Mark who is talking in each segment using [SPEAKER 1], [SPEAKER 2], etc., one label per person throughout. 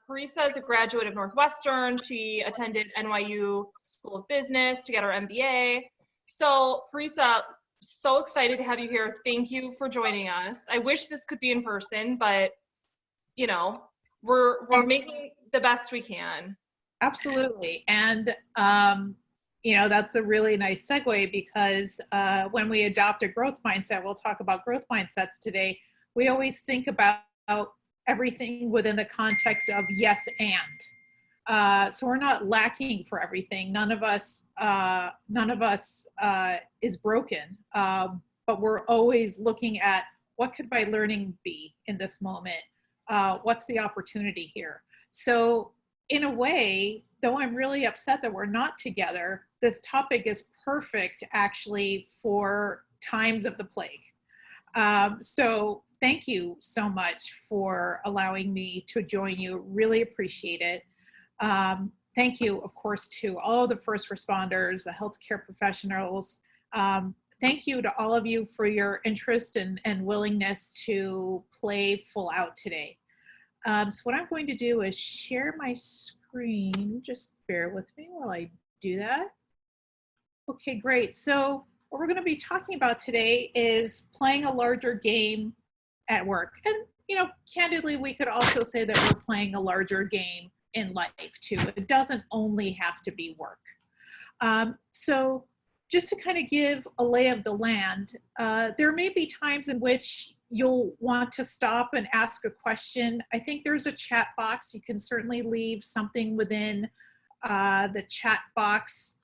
[SPEAKER 1] Parissa is a graduate of Northwestern. She attended NYU School of Business to get her MBA. So Parissa, so excited to have you here. Thank you for joining us. I wish this could be in person, but you know, we're making the best we can.
[SPEAKER 2] Absolutely. And, you know, that's a really nice segue because when we adopt a growth mindset, we'll talk about growth mindsets today. We always think about everything within the context of yes and. So we're not lacking for everything. None of us is broken, but we're always looking at what could my learning be in this moment? What's the opportunity here? So in a way, though I'm really upset that we're not together, this topic is perfect actually for times of the plague. So thank you so much for allowing me to join you. Really appreciate it. Thank you, of course, to all the first responders, the healthcare professionals. Thank you to all of you for your interest and willingness to play full out today. So what I'm going to do is share my screen. Just bear with me while I do that. Okay, great. So what we're going to be talking about today is playing a larger game at work. And, you know, candidly, we could also say that we're playing a larger game in life too. It doesn't only have to be work. So just to kind of give a lay of the land, there may be times in which you'll want to stop and ask a question. I think there's a chat box. You can certainly leave something within the chat box.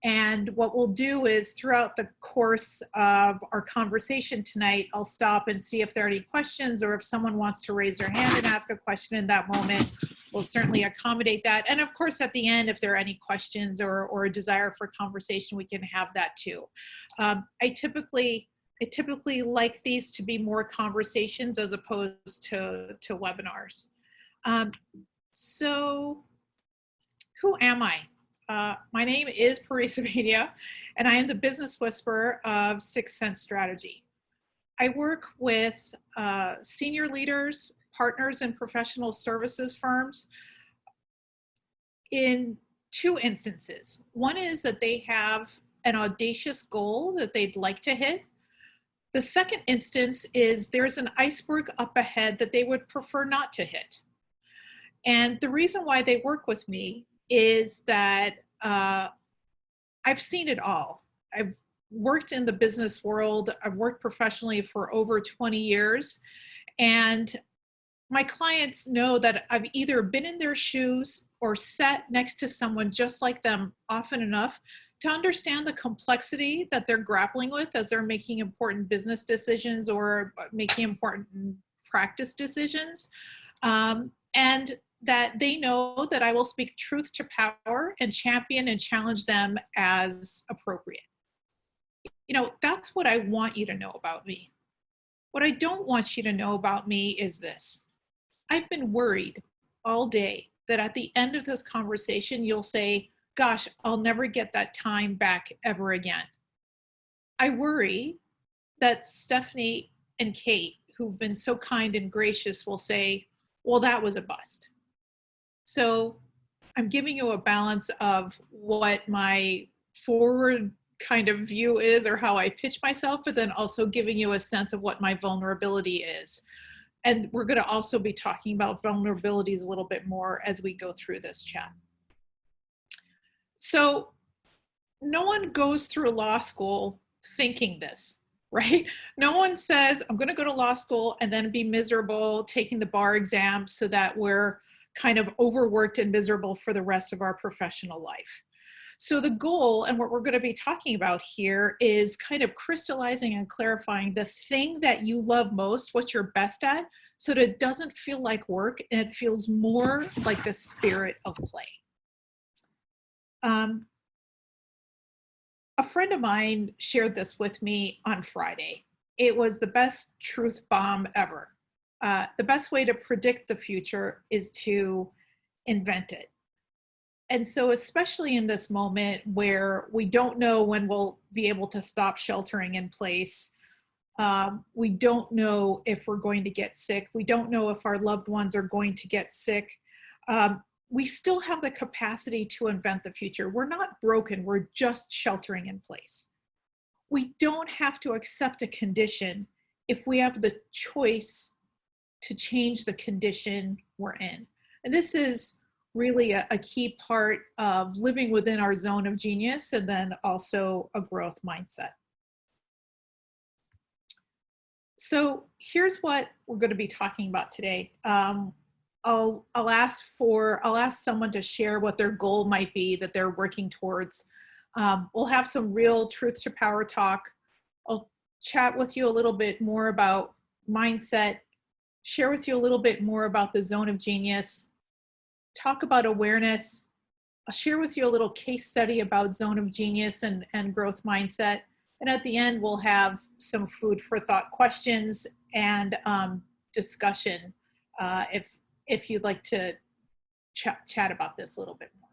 [SPEAKER 2] And what we'll do is throughout the course of our conversation tonight, I'll stop and see if there are any questions or if someone wants to raise their hand and ask a question in that moment, we'll certainly accommodate that. And of course, at the end, if there are any questions or a desire for conversation, we can have that too. I typically like these to be more conversations as opposed to webinars. So who am I? My name is Parissa Behnia, and I am the business whisperer of Sixth Sense Strategy. I work with senior leaders, partners, and professional services firms in two instances. One is that they have an audacious goal that they'd like to hit. The second instance is there's an iceberg up ahead that they would prefer not to hit. And the reason why they work with me is that I've seen it all. I've worked in the business world. I've worked professionally for over 20 years. And my clients know that I've either been in their shoes or sat next to someone just like them often enough to understand the complexity that they're grappling with as they're making important business decisions or making important practice decisions. And that they know that I will speak truth to power and champion and challenge them as appropriate. You know, that's what I want you to know about me. What I don't want you to know about me is this. I've been worried all day that at the end of this conversation, you'll say, gosh, I'll never get that time back ever again. I worry that Stephanie and Kate, who've been so kind and gracious, will say, well, that was a bust. So I'm giving you a balance of what my forward kind of view is or how I pitch myself, but then also giving you a sense of what my vulnerability is. And we're going to also be talking about vulnerabilities a little bit more as we go through this chat. So no one goes through law school thinking this, right? No one says, I'm going to go to law school and then be miserable taking the bar exam so that we're kind of overworked and miserable for the rest of our professional life. So the goal and what we're going to be talking about here is kind of crystallizing and clarifying the thing that you love most, what you're best at, so that it doesn't feel like work and it feels more like the spirit of play. A friend of mine shared this with me on Friday. It was the best truth bomb ever. The best way to predict the future is to invent it. And so especially in this moment where we don't know when we'll be able to stop sheltering in place, we don't know if we're going to get sick. We don't know if our loved ones are going to get sick. we still have the capacity to invent the future. We're not broken, we're just sheltering in place. We don't have to accept a condition if we have the choice to change the condition we're in. And this is really a key part of living within our zone of genius, and then also a growth mindset. So here's what we're going to be talking about today. I'll ask someone to share what their goal might be that they're working towards. We'll have some real truth to power talk. I'll chat with you a little bit more about mindset, share with you a little bit more about the zone of genius, talk about awareness. I'll share with you a little case study about zone of genius and growth mindset. And at the end, we'll have some food for thought questions and discussion if you'd like to chat about this a little bit more.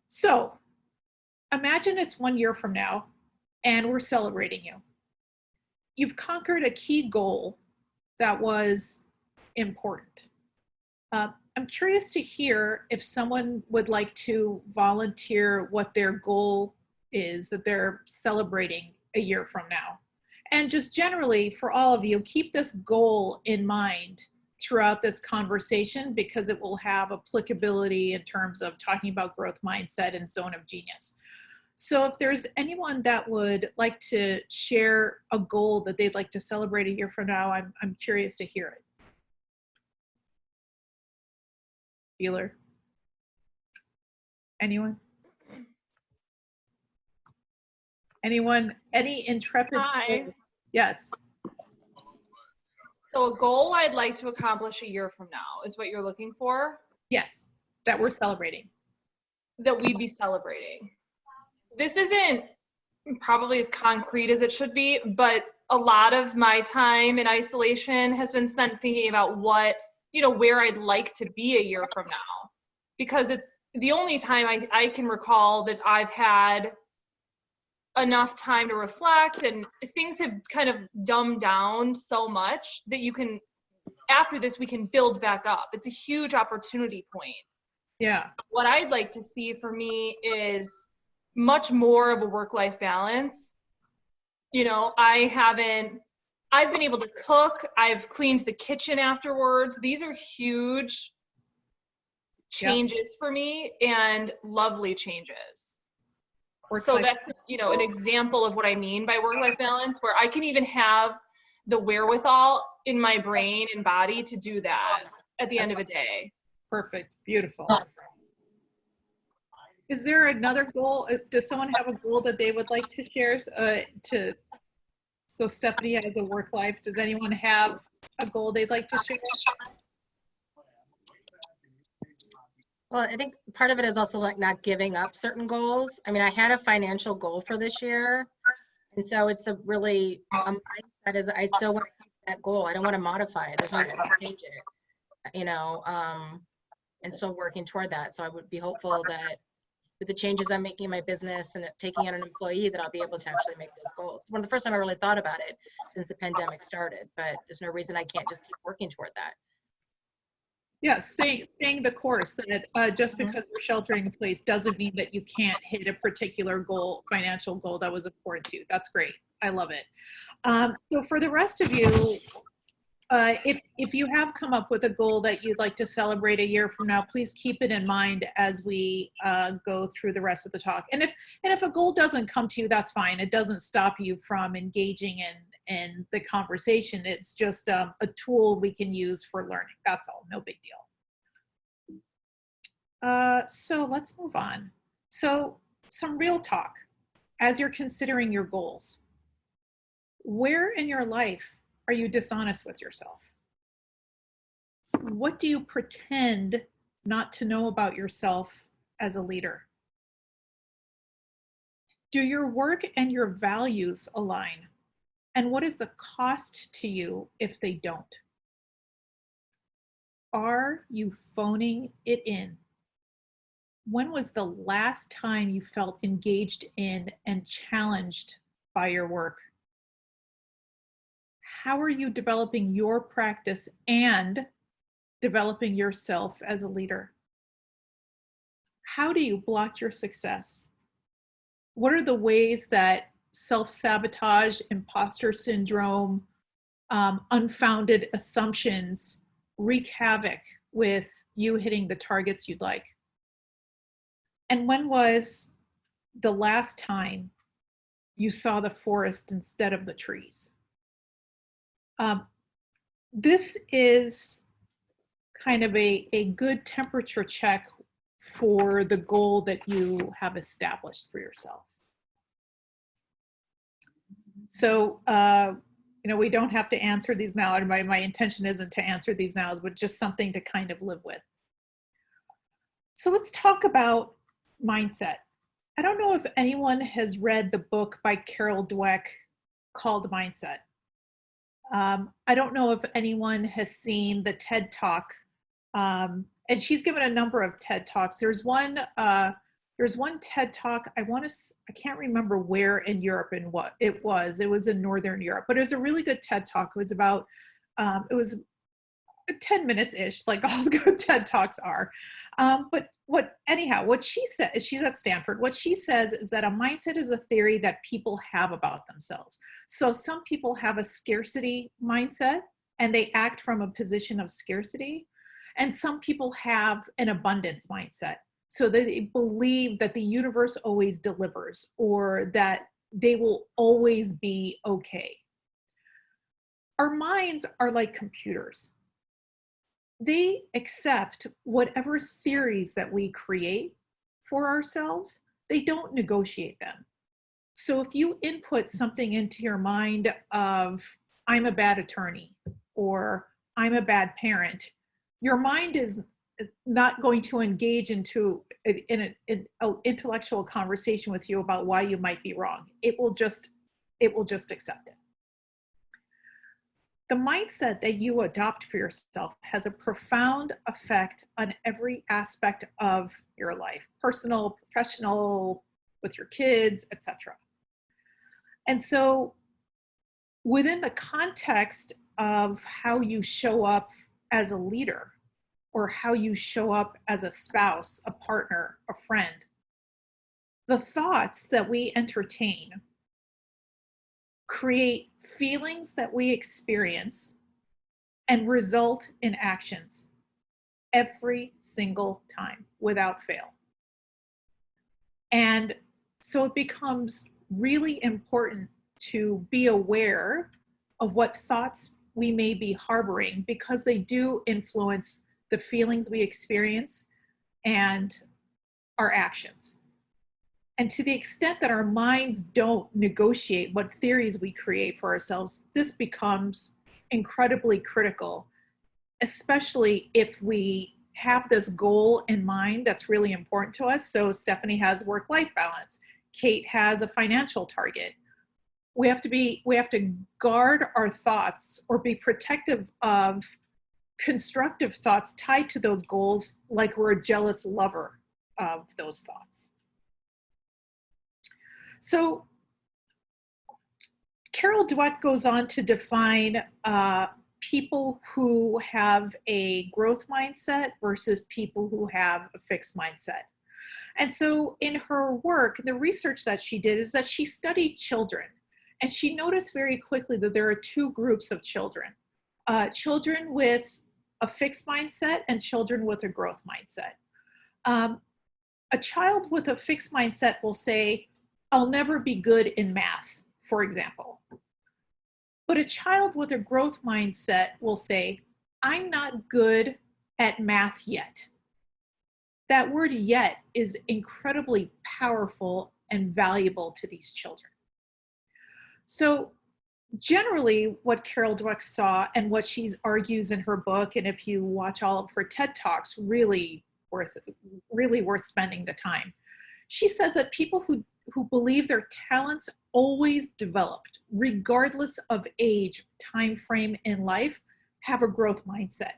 [SPEAKER 2] So imagine it's 1 year from now and we're celebrating you. You've conquered a key goal that was important. I'm curious to hear if someone would like to volunteer what their goal is that they're celebrating a year from now. And just generally for all of you, keep this goal in mind throughout this conversation because it will have applicability in terms of talking about growth mindset and zone of genius. So if there's anyone that would like to share a goal that they'd like to celebrate a year from now, I'm curious to hear it. Bueller? Anyone? Anyone? Any intrepid soul? Yes.
[SPEAKER 1] So a goal I'd like to accomplish a year from now is what you're looking for?
[SPEAKER 2] Yes, that we're celebrating.
[SPEAKER 1] That we'd be celebrating. This isn't probably as concrete as it should be, but a lot of my time in isolation has been spent thinking about what, where I'd like to be a year from now. Because it's the only time I can recall that I've had enough time to reflect, and things have kind of dumbed down so much that after this, we can build back up. It's a huge opportunity point.
[SPEAKER 2] Yeah.
[SPEAKER 1] What I'd like to see for me is much more of a work-life balance. I've been able to cook. I've cleaned the kitchen afterwards. These are huge changes for me, and lovely changes. So that's, an example of what I mean by work-life balance, where I can even have the wherewithal in my brain and body to do that at the end of a day.
[SPEAKER 2] Perfect. Beautiful. Is there another goal? Does someone have a goal that they would like to share? So Stephanie has a work life. Does anyone have a goal they'd like to share?
[SPEAKER 3] Well, I think part of it is also like not giving up certain goals. I mean, I had a financial goal for this year. And so it's the really, that is, I still want to keep that goal. I don't want to modify it. There's no reason to change it, and still working toward that. So I would be hopeful that with the changes I'm making in my business and taking on an employee, that I'll be able to actually make those goals. It's one of the first time I really thought about it since the pandemic started, but there's no reason I can't just keep working toward that.
[SPEAKER 2] Yeah, staying the course, that just because we're sheltering in place doesn't mean that you can't hit a particular goal, financial goal that was important to you. That's great. I love it. So for the rest of you, if you have come up with a goal that you'd like to celebrate a year from now, please keep it in mind as we go through the rest of the talk. And if a goal doesn't come to you, that's fine. It doesn't stop you from engaging in the conversation. It's just a tool we can use for learning. That's all. No big deal. So let's move on. So some real talk as you're considering your goals. Where in your life are you dishonest with yourself? What do you pretend not to know about yourself as a leader? Do your work and your values align? And what is the cost to you if they don't? Are you phoning it in? When was the last time you felt engaged in and challenged by your work? How are you developing your practice and developing yourself as a leader? How do you block your success? What are the ways that self-sabotage, imposter syndrome, unfounded assumptions wreak havoc with you hitting the targets you'd like? And when was the last time you saw the forest instead of the trees? This is kind of a good temperature check for the goal that you have established for yourself. So, we don't have to answer these now. And my intention isn't to answer these now, but just something to kind of live with. So let's talk about mindset. I don't know if anyone has read the book by Carol Dweck called Mindset. I don't know if anyone has seen the TED Talk, and she's given a number of TED Talks. There's one TED Talk, I can't remember where in Europe and what it was. It was in Northern Europe, but it was a really good TED Talk. It was about, it was 10 minutes-ish, like all good TED Talks are. But what she said, she's at Stanford, what she says is that a mindset is a theory that people have about themselves. So some people have a scarcity mindset and they act from a position of scarcity. And some people have an abundance mindset. So they believe that the universe always delivers or that they will always be okay. Our minds are like computers. They accept whatever theories that we create for ourselves. They don't negotiate them. So if you input something into your mind of, I'm a bad attorney, or I'm a bad parent, your mind is not going to engage into an intellectual conversation with you about why you might be wrong. It will just accept it. The mindset that you adopt for yourself has a profound effect on every aspect of your life, personal, professional, with your kids, etc. And so within the context of how you show up as a leader, or how you show up as a spouse, a partner, a friend, the thoughts that we entertain create feelings that we experience and result in actions every single time without fail. And so it becomes really important to be aware of what thoughts we may be harboring, because they do influence the feelings we experience and our actions. And to the extent that our minds don't negotiate what theories we create for ourselves, this becomes incredibly critical, especially if we have this goal in mind that's really important to us. So Stephanie has work-life balance. Kate has a financial target. We have to guard our thoughts or be protective of constructive thoughts tied to those goals, like we're a jealous lover of those thoughts. So Carol Dweck goes on to define people who have a growth mindset versus people who have a fixed mindset. And so in her work, the research that she did is that she studied children, and she noticed very quickly that there are two groups of children, children with a fixed mindset and children with a growth mindset. A child with a fixed mindset will say, I'll never be good in math, for example. But a child with a growth mindset will say, I'm not good at math yet. That word yet is incredibly powerful and valuable to these children. So generally what Carol Dweck saw and what she argues in her book, and if you watch all of her TED Talks, really worth spending the time. She says that people who believe their talents always developed, regardless of age, time frame in life, have a growth mindset.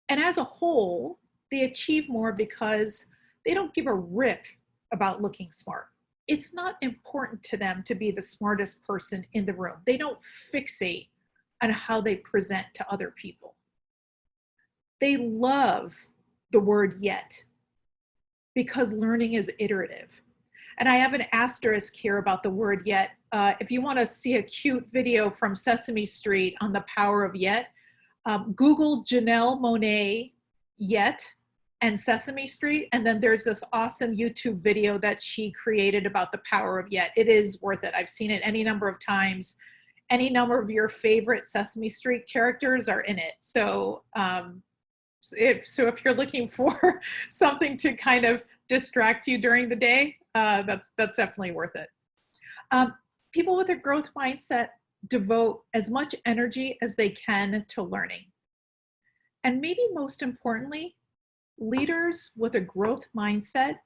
[SPEAKER 2] And as a whole, they achieve more because they don't give a rip about looking smart. It's not important to them to be the smartest person in the room. They don't fixate on how they present to other people. They love the word yet because learning is iterative. And I have an asterisk here about the word yet. If you want to see a cute video from Sesame Street on the power of yet, Google Janelle Monáe yet and Sesame Street, and then there's this awesome YouTube video that she created about the power of yet. It is worth it. I've seen it any number of times. Any number of your favorite Sesame Street characters are in it. So if you're looking for something to kind of distract you during the day, that's definitely worth it. People with a growth mindset devote as much energy as they can to learning. And maybe most importantly, leaders with a growth mindset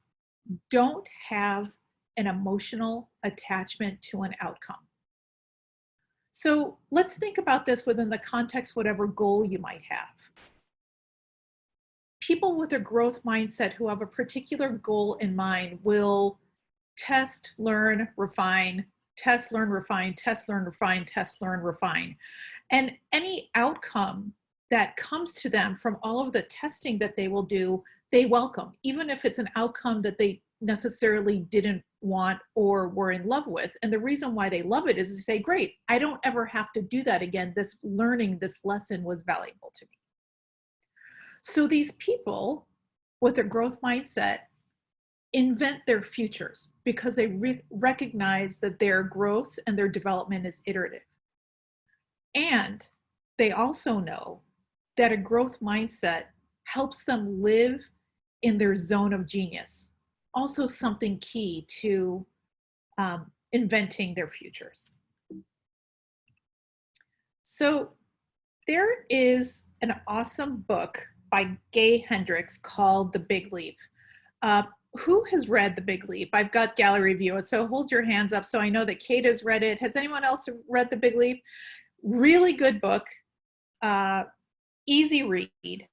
[SPEAKER 2] don't have an emotional attachment to an outcome. So let's think about this within the context, whatever goal you might have. People with a growth mindset who have a particular goal in mind will test, learn, refine, test, learn, refine, test, learn, refine, test, learn, refine. And any outcome that comes to them from all of the testing that they will do, they welcome, even if it's an outcome that they necessarily didn't want or were in love with. And the reason why they love it is to say, great, I don't ever have to do that again. This learning, this lesson was valuable to me. So these people with a growth mindset invent their futures because they recognize that their growth and their development is iterative. And they also know that a growth mindset helps them live in their zone of genius. Also something key to inventing their futures. So there is an awesome book by Gay Hendricks called The Big Leap. Who has read The Big Leap? I've got gallery view, so hold your hands up so I know that Kate has read it. Has anyone else read The Big Leap? Really good book, easy read.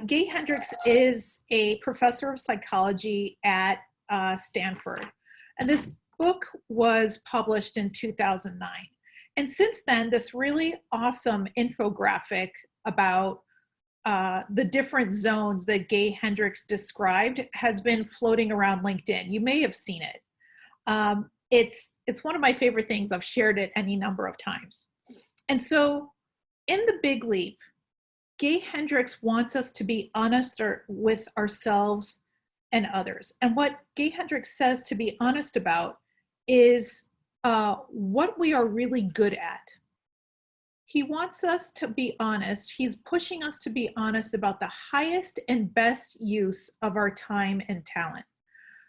[SPEAKER 2] Gay Hendricks is a professor of psychology at Stanford. And this book was published in 2009. And since then, this really awesome infographic about the different zones that Gay Hendricks described has been floating around LinkedIn. You may have seen it. It's one of my favorite things. I've shared it any number of times. And so in The Big Leap, Gay Hendricks wants us to be honest with ourselves and others. And what Gay Hendricks says to be honest about is what we are really good at. He wants us to be honest. He's pushing us to be honest about the highest and best use of our time and talent,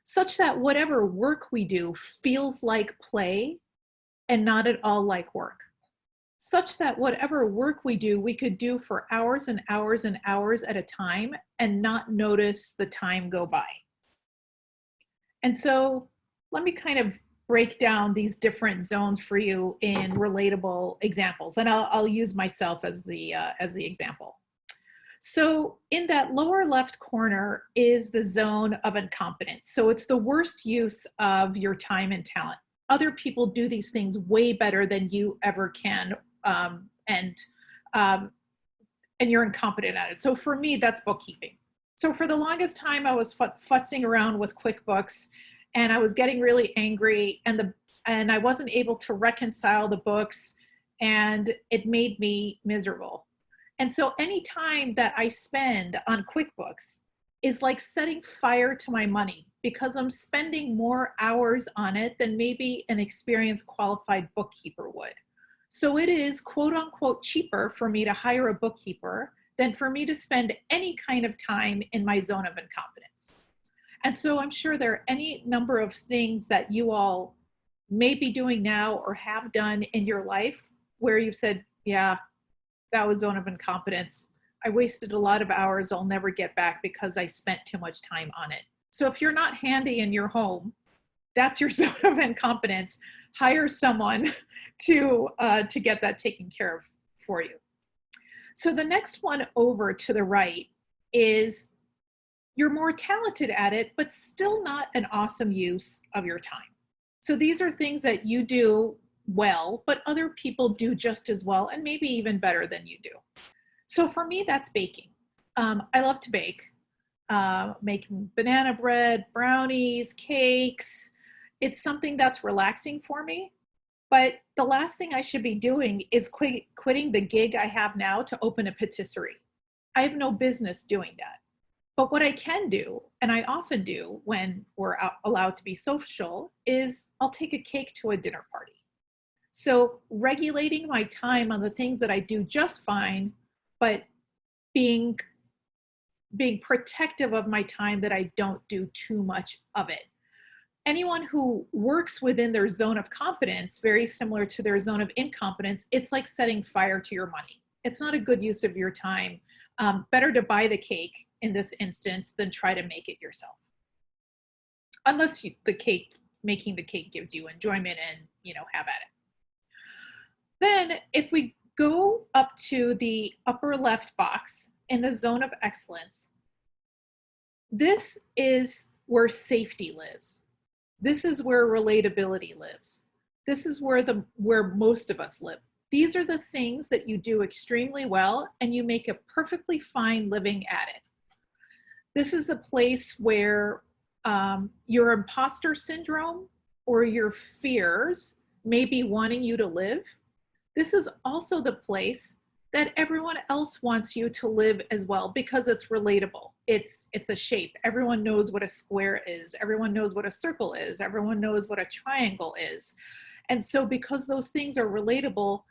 [SPEAKER 2] such that whatever work we do feels like play and not at all like work. Such that whatever work we do, we could do for hours and hours and hours at a time and not notice the time go by. And so let me kind of break down these different zones for you in relatable examples. And I'll use myself as the example. So in that lower left corner is the zone of incompetence. So it's the worst use of your time and talent. Other people do these things way better than you ever can. And you're incompetent at it. So for me, that's bookkeeping. So for the longest time, I was futzing around with QuickBooks, and I was getting really angry, and I wasn't able to reconcile the books, and it made me miserable. And so any time that I spend on QuickBooks is like setting fire to my money, because I'm spending more hours on it than maybe an experienced qualified bookkeeper would. So it is quote unquote cheaper for me to hire a bookkeeper than for me to spend any kind of time in my zone of incompetence. And so I'm sure there are any number of things that you all may be doing now or have done in your life where you've said, yeah, that was zone of incompetence. I wasted a lot of hours I'll never get back because I spent too much time on it. So if you're not handy in your home, that's your zone of incompetence. Hire someone to get that taken care of for you. So the next one over to the right is you're more talented at it, but still not an awesome use of your time. So these are things that you do well, but other people do just as well and maybe even better than you do. So for me, that's baking. I love to bake, making banana bread, brownies, cakes. It's something that's relaxing for me. But the last thing I should be doing is quitting the gig I have now to open a patisserie. I have no business doing that. But what I can do, and I often do when we're allowed to be social, is I'll take a cake to a dinner party. So regulating my time on the things that I do just fine, but being protective of my time that I don't do too much of it. Anyone who works within their zone of competence, very similar to their zone of incompetence, it's like setting fire to your money. It's not a good use of your time. Better to buy the cake in this instance than try to make it yourself. Unless making the cake gives you enjoyment and, have at it. Then if we go up to the upper left box in the zone of excellence, this is where safety lives. This is where relatability lives. This is where most of us live. These are the things that you do extremely well and you make a perfectly fine living at it. This is the place where your imposter syndrome or your fears may be wanting you to live. This is also the place that everyone else wants you to live as well because it's relatable. It's a shape. Everyone knows what a square is. Everyone knows what a circle is. Everyone knows what a triangle is. And so because those things are relatable,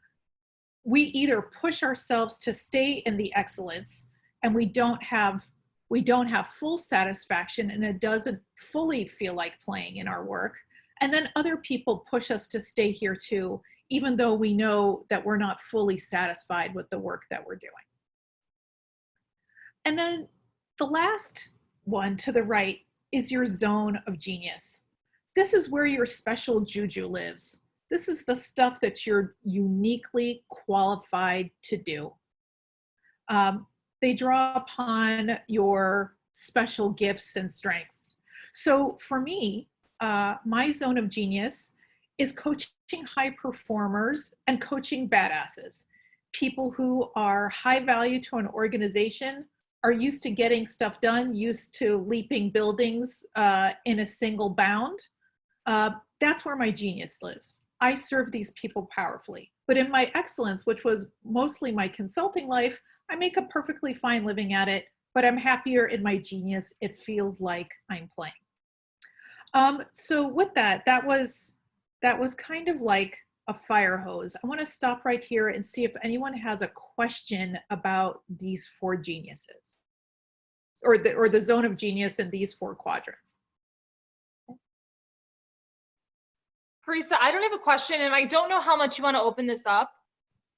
[SPEAKER 2] we either push ourselves to stay in the excellence and we don't have full satisfaction and it doesn't fully feel like playing in our work. And then other people push us to stay here too, even though we know that we're not fully satisfied with the work that we're doing. And then the last one to the right is your zone of genius. This is where your special juju lives. This is the stuff that you're uniquely qualified to do. They draw upon your special gifts and strengths. So for me, my zone of genius is coaching high performers and coaching badasses. People who are high value to an organization, are used to getting stuff done, used to leaping buildings in a single bound. That's where my genius lives. I serve these people powerfully. But in my excellence, which was mostly my consulting life, I make a perfectly fine living at it, but I'm happier in my genius. It feels like I'm playing. So with that was kind of like a fire hose. I want to stop right here and see if anyone has a question about these four geniuses or the zone of genius in these four quadrants.
[SPEAKER 1] Parissa, I don't have a question, and I don't know how much you want to open this up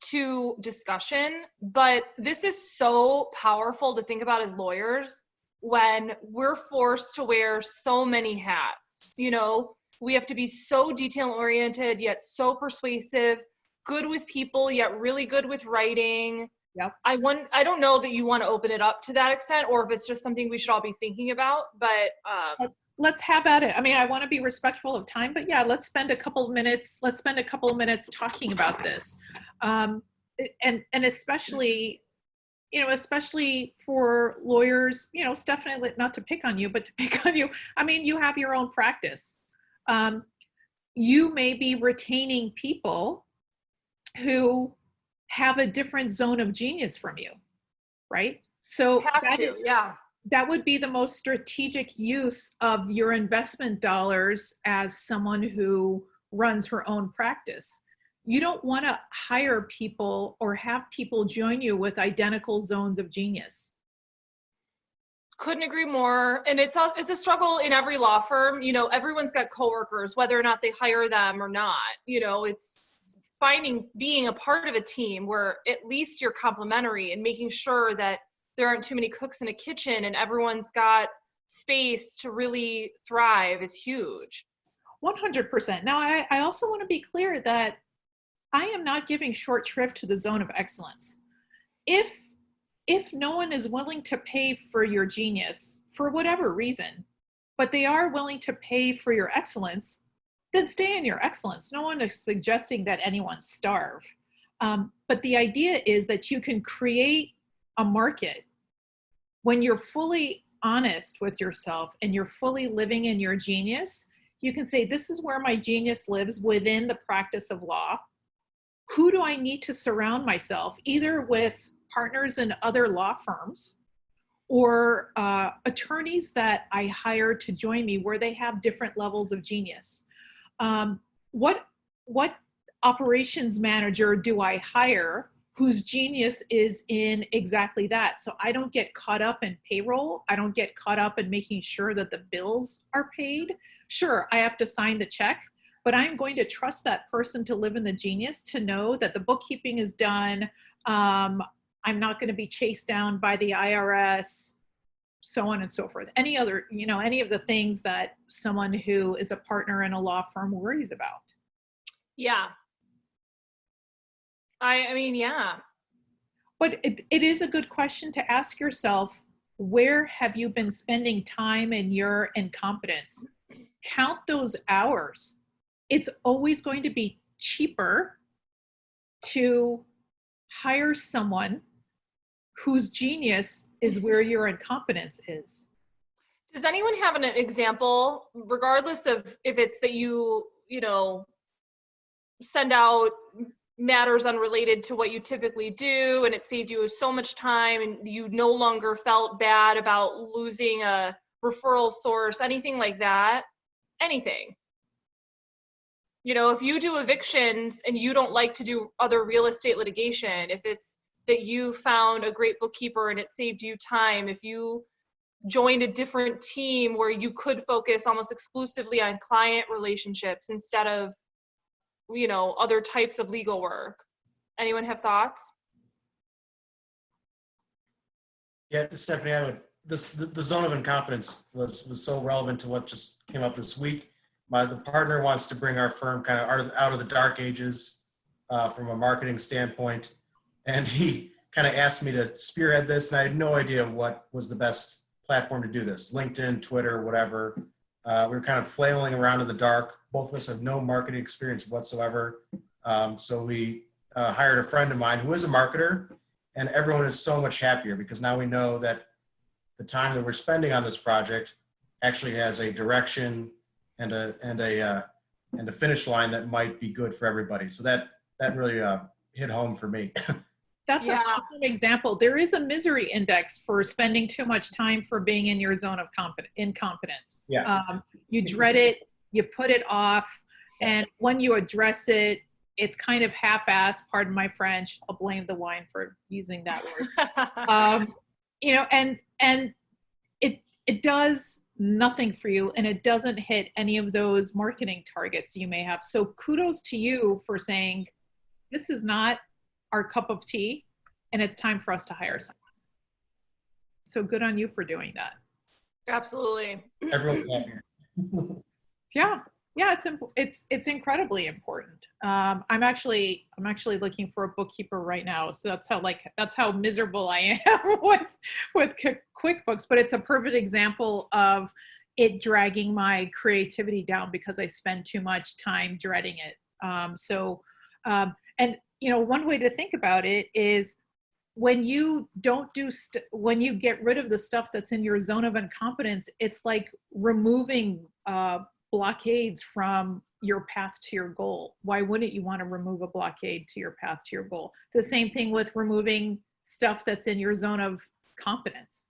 [SPEAKER 1] to discussion, but this is so powerful to think about as lawyers when we're forced to wear so many hats. You know, we have to be so detail-oriented, yet so persuasive, good with people, yet really good with writing.
[SPEAKER 2] Yep.
[SPEAKER 1] I don't know that you want to open it up to that extent, or if it's just something we should all be thinking about, but
[SPEAKER 2] let's have at it. I mean, I want to be respectful of time, but yeah, let's spend a couple of minutes talking about this. And especially, especially for lawyers, Stephanie, not to pick on you, but to pick on you. I mean, you have your own practice. You may be retaining people who have a different zone of genius from you, right? So that would be the most strategic use of your investment dollars as someone who runs her own practice. You don't want to hire people or have people join you with identical zones of genius.
[SPEAKER 1] Couldn't agree more. And it's a struggle in every law firm. Everyone's got coworkers, whether or not they hire them or not. It's being a part of a team where at least you're complementary and making sure that there aren't too many cooks in a kitchen and everyone's got space to really thrive is huge.
[SPEAKER 2] 100%. Now, I also want to be clear that I am not giving short shrift to the zone of excellence. If no one is willing to pay for your genius for whatever reason, but they are willing to pay for your excellence, then stay in your excellence. No one is suggesting that anyone starve. But the idea is that you can create a market when you're fully honest with yourself and you're fully living in your genius, you can say, this is where my genius lives within the practice of law. Who do I need to surround myself, either with partners in other law firms or attorneys that I hire to join me where they have different levels of genius? What operations manager do I hire whose genius is in exactly that? So I don't get caught up in payroll. I don't get caught up in making sure that the bills are paid. Sure, I have to sign the check, but I'm going to trust that person to live in the genius, to know that the bookkeeping is done. I'm not going to be chased down by the IRS, so on and so forth. Any other, any of the things that someone who is a partner in a law firm worries about.
[SPEAKER 1] Yeah. I mean, yeah.
[SPEAKER 2] But it is a good question to ask yourself, where have you been spending time in your incompetence? Count those hours. It's always going to be cheaper to hire someone whose genius is where your incompetence is.
[SPEAKER 1] Does anyone have an example, regardless of if it's that you send out matters unrelated to what you typically do and it saved you so much time and you no longer felt bad about losing a referral source, anything like that? Anything. If you do evictions and you don't like to do other real estate litigation, if it's that you found a great bookkeeper and it saved you time, if you joined a different team where you could focus almost exclusively on client relationships instead of, other types of legal work. Anyone have thoughts?
[SPEAKER 4] Yeah, Stephanie, the zone of incompetence was so relevant to what just came up this week. The partner wants to bring our firm kind of out of the dark ages from a marketing standpoint. And he kind of asked me to spearhead this, and I had no idea what was the best platform to do this. LinkedIn, Twitter, whatever. We were kind of flailing around in the dark. Both of us have no marketing experience whatsoever. So we hired a friend of mine who is a marketer, and everyone is so much happier because now we know that the time that we're spending on this project actually has a direction and a finish line that might be good for everybody. So that really hit home for me.
[SPEAKER 2] That's an awesome example. There is a misery index for spending too much time for being in your zone of incompetence.
[SPEAKER 4] Yeah.
[SPEAKER 2] You dread it, you put it off, and when you address it, it's kind of half-assed, pardon my French. I'll blame the wine for using that word. And it does nothing for you, and it doesn't hit any of those marketing targets you may have. So kudos to you for saying, this is not our cup of tea, and it's time for us to hire someone. So good on you for doing that.
[SPEAKER 1] Absolutely.
[SPEAKER 4] Everyone's happier.
[SPEAKER 2] Yeah, it's incredibly important. I'm actually looking for a bookkeeper right now. So that's how miserable I am with QuickBooks. But it's a perfect example of it dragging my creativity down because I spend too much time dreading it. One way to think about it is when you when you get rid of the stuff that's in your zone of incompetence, it's like removing blockades from your path to your goal. Why wouldn't you want to remove a blockade to your path to your goal? The same thing with removing stuff that's in your zone of competence.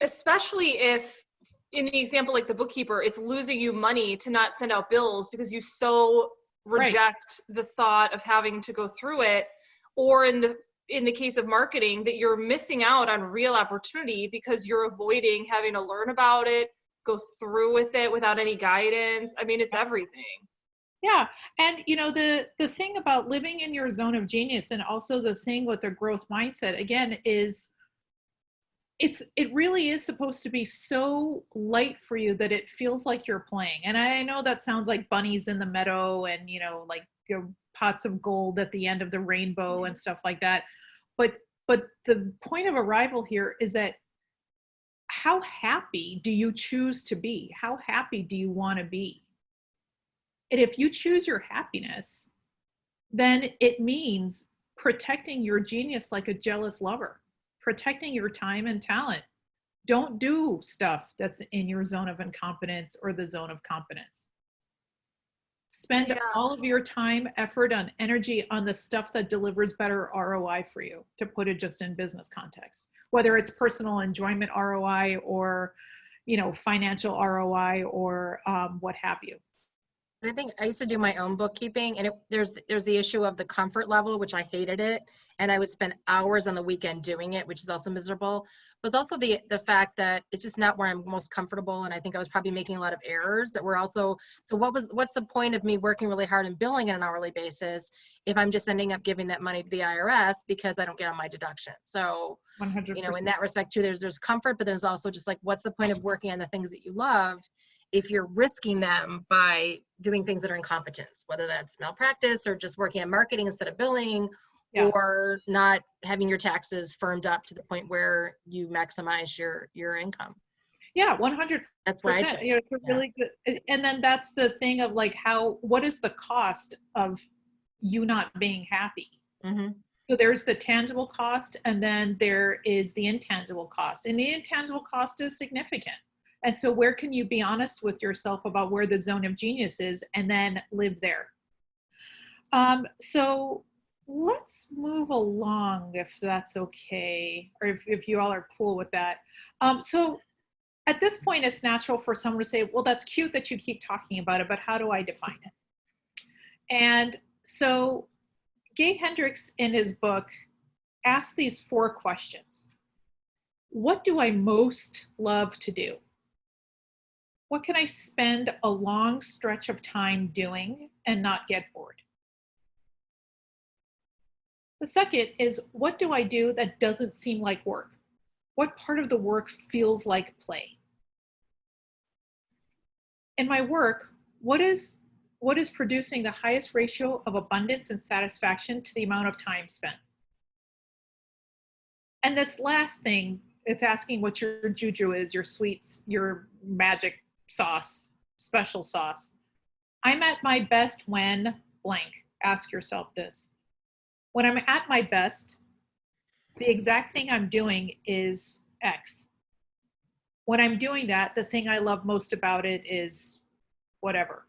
[SPEAKER 1] Especially if, in the example like the bookkeeper, it's losing you money to not send out bills because you so reject the thought of having to go through it, or in the case of marketing, that you're missing out on real opportunity because you're avoiding having to learn about it, go through with it without any guidance. I mean, it's everything.
[SPEAKER 2] Yeah. And the thing about living in your zone of genius, and also the thing with the growth mindset, again, is it really is supposed to be so light for you that it feels like you're playing. And I know that sounds like bunnies in the meadow and, pots of gold at the end of the rainbow and stuff like that. But the point of arrival here is that how happy do you choose to be? How happy do you want to be? And if you choose your happiness, then it means protecting your genius like a jealous lover, protecting your time and talent. Don't do stuff that's in your zone of incompetence or the zone of competence. Spend
[SPEAKER 1] Yeah.
[SPEAKER 2] all of your time, effort, and energy on the stuff that delivers better ROI for you, to put it just in business context, whether it's personal enjoyment ROI or, financial ROI or what have you.
[SPEAKER 3] I think I used to do my own bookkeeping, and there's the issue of the comfort level, which I hated it, and I would spend hours on the weekend doing it, which is also miserable. But it's also the fact that it's just not where I'm most comfortable, and I think I was probably making a lot of errors that were also. So what's the point of me working really hard and billing on an hourly basis if I'm just ending up giving that money to the IRS because I don't get on my deduction? So
[SPEAKER 2] 100%.
[SPEAKER 3] in that respect too, there's comfort, but there's also just like, what's the point of working on the things that you love if you're risking them by doing things that are incompetence, whether that's malpractice or just working on marketing instead of billing,
[SPEAKER 2] Yeah.
[SPEAKER 3] or not having your taxes firmed up to the point where you maximize your income.
[SPEAKER 2] Yeah, 100%.
[SPEAKER 3] That's why I changed.
[SPEAKER 2] It's a really good, and then that's the thing of like, what is the cost of you not being happy?
[SPEAKER 3] Mm-hmm.
[SPEAKER 2] So there's the tangible cost, and then there is the intangible cost, and the intangible cost is significant. And so where can you be honest with yourself about where the zone of genius is and then live there? So let's move along, if that's okay, or if you all are cool with that. So at this point, it's natural for someone to say, well, that's cute that you keep talking about it, but how do I define it? And so Gay Hendricks, in his book, asks these 4 questions. What do I most love to do? What can I spend a long stretch of time doing and not get bored? The second is, what do I do that doesn't seem like work? What part of the work feels like play? In my work, what is producing the highest ratio of abundance and satisfaction to the amount of time spent? And this last thing, it's asking what your juju is, your sweets, your magic sauce, special sauce. I'm at my best when blank. Ask yourself this. When I'm at my best, the exact thing I'm doing is X. When I'm doing that, the thing I love most about it is whatever.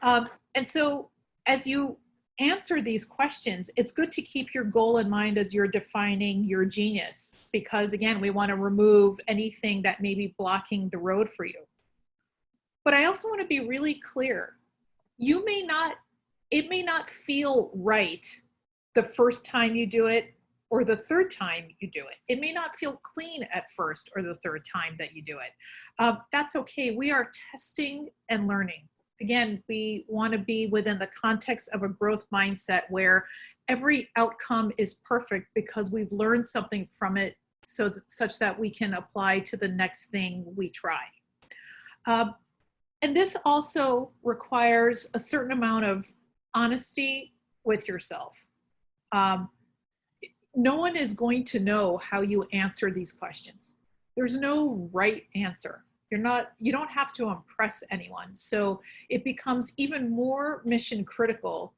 [SPEAKER 2] And so as you answer these questions, it's good to keep your goal in mind as you're defining your genius, because again, we want to remove anything that may be blocking the road for you. But I also want to be really clear. It may not feel right the first time you do it or the third time you do it. It may not feel clean at first or the third time that you do it. That's okay. We are testing and learning. Again, we want to be within the context of a growth mindset where every outcome is perfect because we've learned something from it such that we can apply to the next thing we try. And this also requires a certain amount of honesty with yourself. No one is going to know how you answer these questions. There's no right answer. You don't have to impress anyone. So it becomes even more mission critical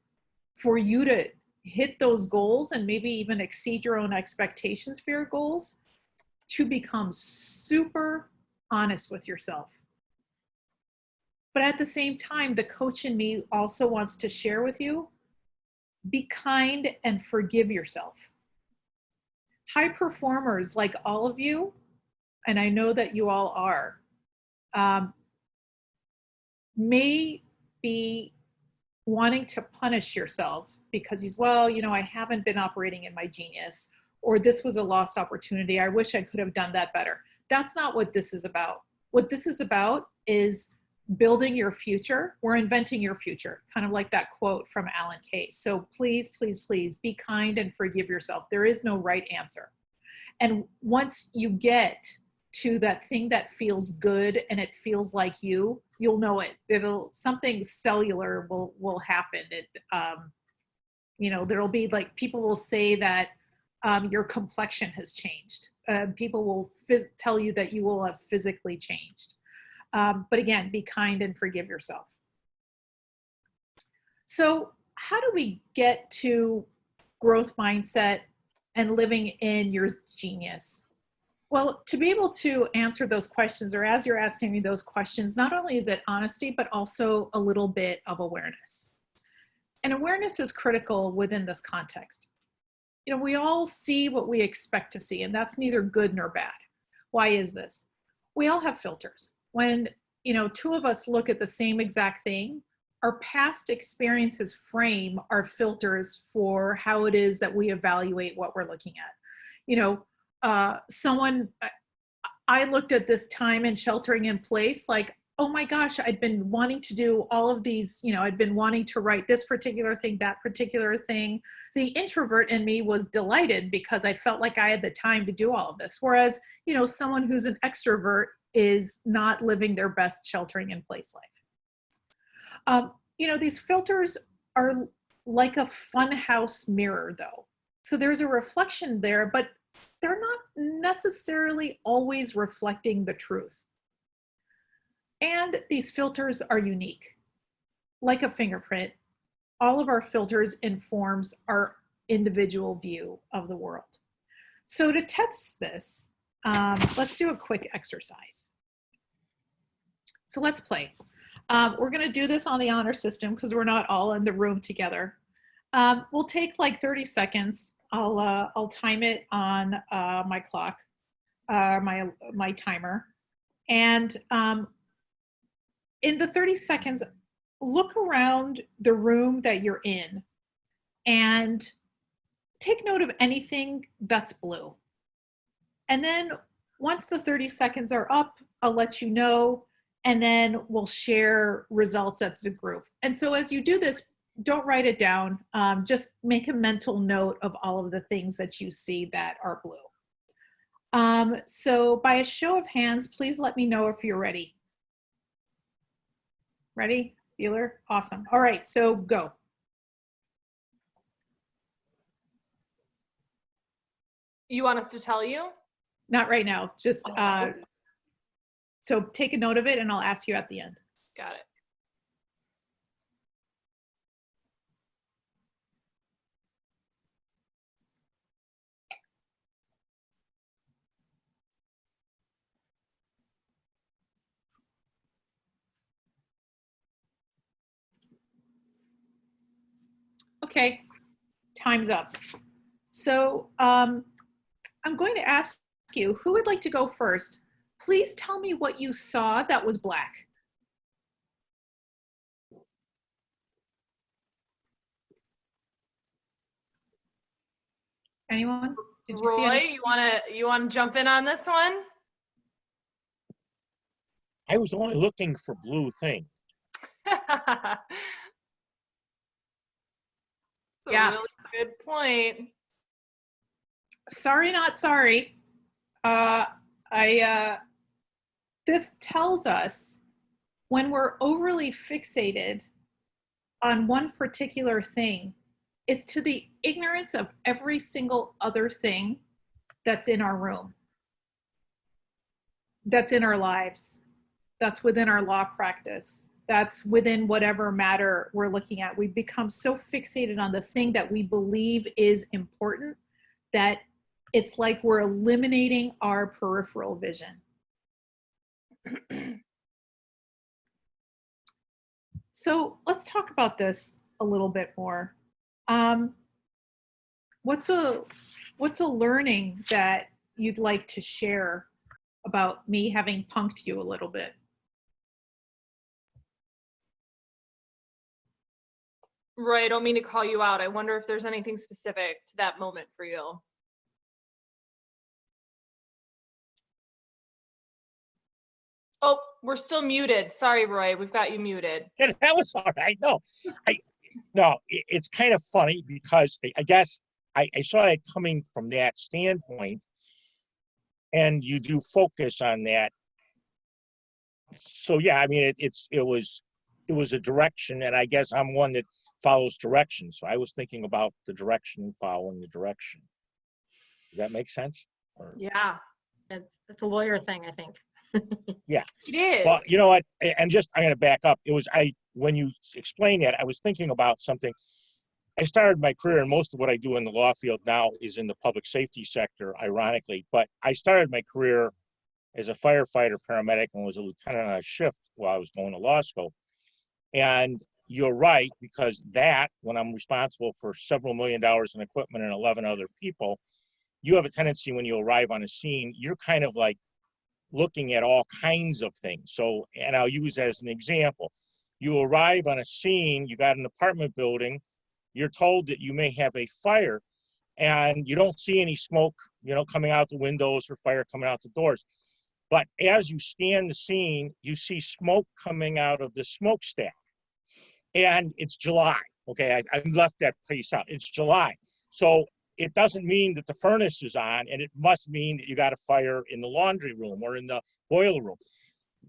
[SPEAKER 2] for you to hit those goals and maybe even exceed your own expectations for your goals, to become super honest with yourself. But at the same time, the coach in me also wants to share with you, be kind and forgive yourself. High performers like all of you, and I know that you all are, may be wanting to punish yourself because I haven't been operating in my genius, or this was a lost opportunity. I wish I could have done that better. That's not what this is about. What this is about is building your future. We're inventing your future, kind of like that quote from Alan Kay. So please, please, please be kind and forgive yourself. There is no right answer. And once you get to that thing that feels good and it feels like you'll know it. Something cellular will happen. There'll be like, people will say that your complexion has changed. People will tell you that you will have physically changed. But again, be kind and forgive yourself. So how do we get to growth mindset and living in your genius? Well, to be able to answer those questions, or as you're asking me those questions, not only is it honesty, but also a little bit of awareness. And awareness is critical within this context. You know, we all see what we expect to see, and that's neither good nor bad. Why is this? We all have filters. When, you know, two of us look at the same exact thing, our past experiences frame our filters for how it is that we evaluate what we're looking at. You know, I looked at this time in sheltering in place like, oh my gosh, I'd been wanting to do all of these, you know, I'd been wanting to write this particular thing, that particular thing. The introvert in me was delighted because I felt like I had the time to do all of this. Whereas, you know, someone who's an extrovert is not living their best sheltering in place life. You know, these filters are like a funhouse mirror though. So there's a reflection there, but they're not necessarily always reflecting the truth. And these filters are unique. Like a fingerprint, all of our filters informs our individual view of the world. So to test this, let's do a quick exercise. So let's play. We're gonna do this on the honor system because we're not all in the room together. We'll take like 30 seconds. I'll time it on my clock, my timer. And in the 30 seconds, look around the room that you're in and take note of anything that's blue. And then once the 30 seconds are up, I'll let you know, and then we'll share results as a group. And so as you do this, don't write it down. Just make a mental note of all of the things that you see that are blue. So by a show of hands, please let me know if you're ready. Ready, Bueller? Awesome. All right, so go.
[SPEAKER 1] You want us to tell you?
[SPEAKER 2] Not right now, just, so take a note of it and I'll ask you at the end.
[SPEAKER 1] Got it.
[SPEAKER 2] Okay, time's up. So I'm going to ask you, who would like to go first? Please tell me what you saw that was black. Anyone? Did you see
[SPEAKER 1] Roy,
[SPEAKER 2] any?
[SPEAKER 1] you wanna jump in on this one?
[SPEAKER 5] I was only looking for blue things.
[SPEAKER 1] That's a
[SPEAKER 2] Yeah.
[SPEAKER 1] really good point.
[SPEAKER 2] Sorry, not sorry. This tells us when we're overly fixated on one particular thing, it's to the ignorance of every single other thing that's in our room, that's in our lives, that's within our law practice, that's within whatever matter we're looking at. We become so fixated on the thing that we believe is important that it's like we're eliminating our peripheral vision. So let's talk about this a little bit more. What's a learning that you'd like to share about me having punked you a little bit?
[SPEAKER 1] Roy, I don't mean to call you out. I wonder if there's anything specific to that moment for you. Oh, we're still muted. Sorry, Roy, we've got you muted.
[SPEAKER 5] And that was all right. No, it's kind of funny because I guess I saw it coming from that standpoint, and you do focus on that. So yeah, I mean, it was a direction, and I guess I'm one that follows direction. So I was thinking about the direction, following the direction. Does that make sense? Or,
[SPEAKER 1] Yeah,
[SPEAKER 3] It's a lawyer thing, I think.
[SPEAKER 5] yeah.
[SPEAKER 1] it is.
[SPEAKER 5] Well, you know what? And just I'm going to back up. When you explained that, I was thinking about something. I started my career, and most of what I do in the law field now is in the public safety sector, ironically. But I started my career as a firefighter paramedic and was a lieutenant on a shift while I was going to law school. And you're right, because that, when I'm responsible for several $1 million in equipment and 11 other people, you have a tendency when you arrive on a scene, you're kind of like looking at all kinds of things. So, and I'll use as an example, you arrive on a scene, you got an apartment building, you're told that you may have a fire, and you don't see any smoke, coming out the windows or fire coming out the doors. But as you scan the scene, you see smoke coming out of the smokestack. And it's July. Okay, I left that piece out. It's July. So it doesn't mean that the furnace is on, and it must mean that you got a fire in the laundry room or in the boiler room.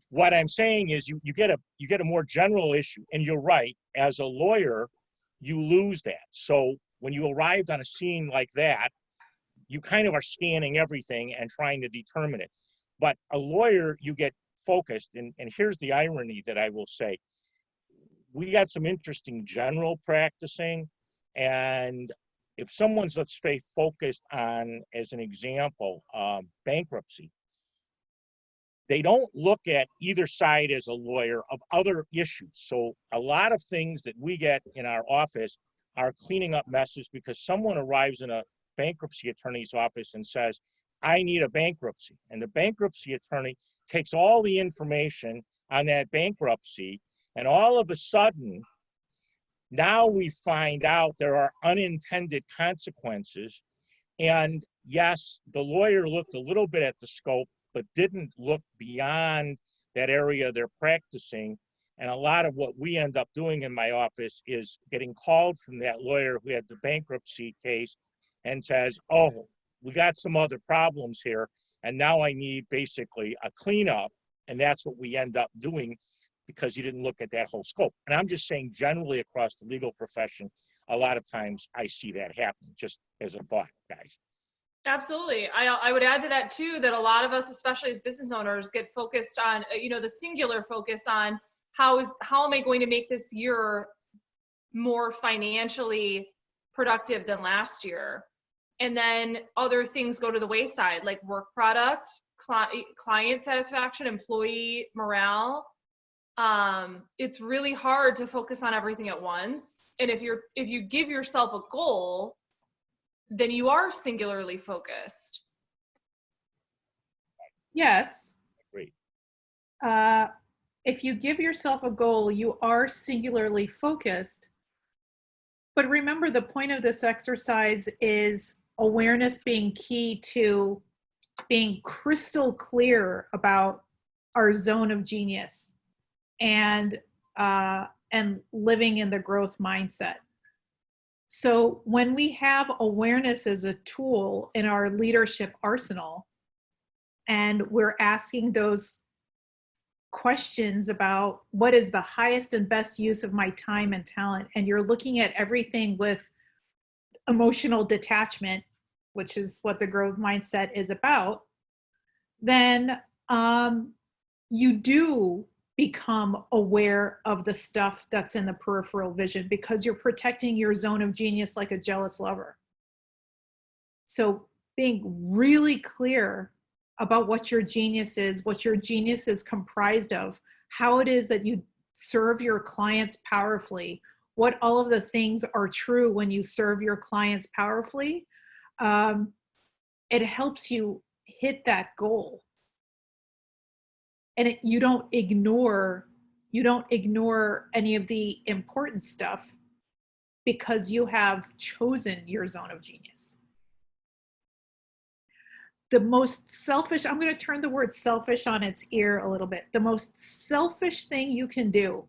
[SPEAKER 5] What I'm saying is you get a more general issue, and you're right, as a lawyer, you lose that. So when you arrived on a scene like that, you kind of are scanning everything and trying to determine it. But a lawyer, you get focused, and here's the irony that I will say. We got some interesting general practicing, and if someone's, let's say, focused on, as an example, bankruptcy, they don't look at either side as a lawyer of other issues. So a lot of things that we get in our office are cleaning up messes because someone arrives in a bankruptcy attorney's office and says, I need a bankruptcy. And the bankruptcy attorney takes all the information on that bankruptcy, and all of a sudden, now we find out there are unintended consequences. And yes, the lawyer looked a little bit at the scope, but didn't look beyond that area they're practicing. And a lot of what we end up doing in my office is getting called from that lawyer who had the bankruptcy case and says, oh, we got some other problems here, and now I need basically a cleanup. And that's what we end up doing because you didn't look at that whole scope. And I'm just saying generally across the legal profession, a lot of times I see that happen, just as a thought, guys.
[SPEAKER 1] Absolutely. I would add to that too, that a lot of us, especially as business owners, get focused on, the singular focus on how am I going to make this year more financially productive than last year? And then other things go to the wayside, like work product, client satisfaction, employee morale. It's really hard to focus on everything at once. And if you give yourself a goal, then you are singularly focused.
[SPEAKER 2] Yes.
[SPEAKER 5] Great.
[SPEAKER 2] If you give yourself a goal, you are singularly focused. But remember, the point of this exercise is awareness being key to being crystal clear about our zone of genius and living in the growth mindset. So when we have awareness as a tool in our leadership arsenal, and we're asking those questions about what is the highest and best use of my time and talent, and you're looking at everything with emotional detachment, which is what the growth mindset is about, then you do become aware of the stuff that's in the peripheral vision because you're protecting your zone of genius like a jealous lover. So being really clear about what your genius is comprised of, how it is that you serve your clients powerfully, what all of the things are true when you serve your clients powerfully, it helps you hit that goal. And you don't ignore any of the important stuff because you have chosen your zone of genius. The most selfish, I'm going to turn the word selfish on its ear a little bit. The most selfish thing you can do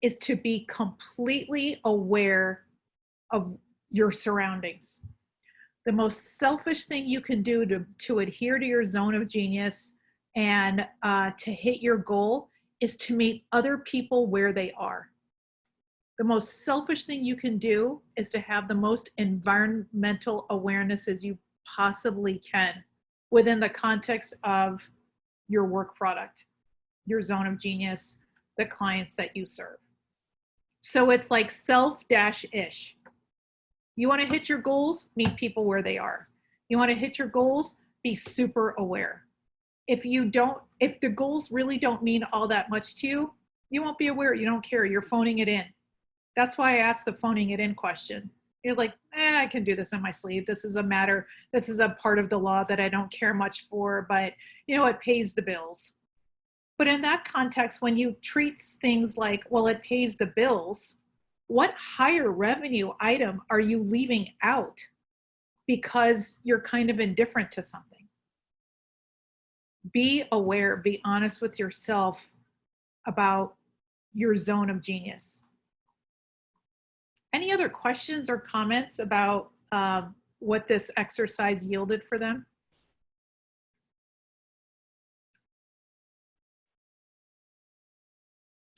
[SPEAKER 2] is to be completely aware of your surroundings. The most selfish thing you can do to adhere to your zone of genius and to hit your goal is to meet other people where they are. The most selfish thing you can do is to have the most environmental awareness as you possibly can within the context of your work product, your zone of genius, the clients that you serve. So it's like self-ish. You want to hit your goals, meet people where they are. You want to hit your goals, be super aware. If the goals really don't mean all that much to you, you won't be aware. You don't care. You're phoning it in. That's why I asked the phoning it in question. You're like, I can do this in my sleep. This is a part of the law that I don't care much for, but it pays the bills. But in that context, when you treat things like, well, it pays the bills, what higher revenue item are you leaving out because you're kind of indifferent to something? Be aware, be honest with yourself about your zone of genius. Any other questions or comments about what this exercise yielded for them?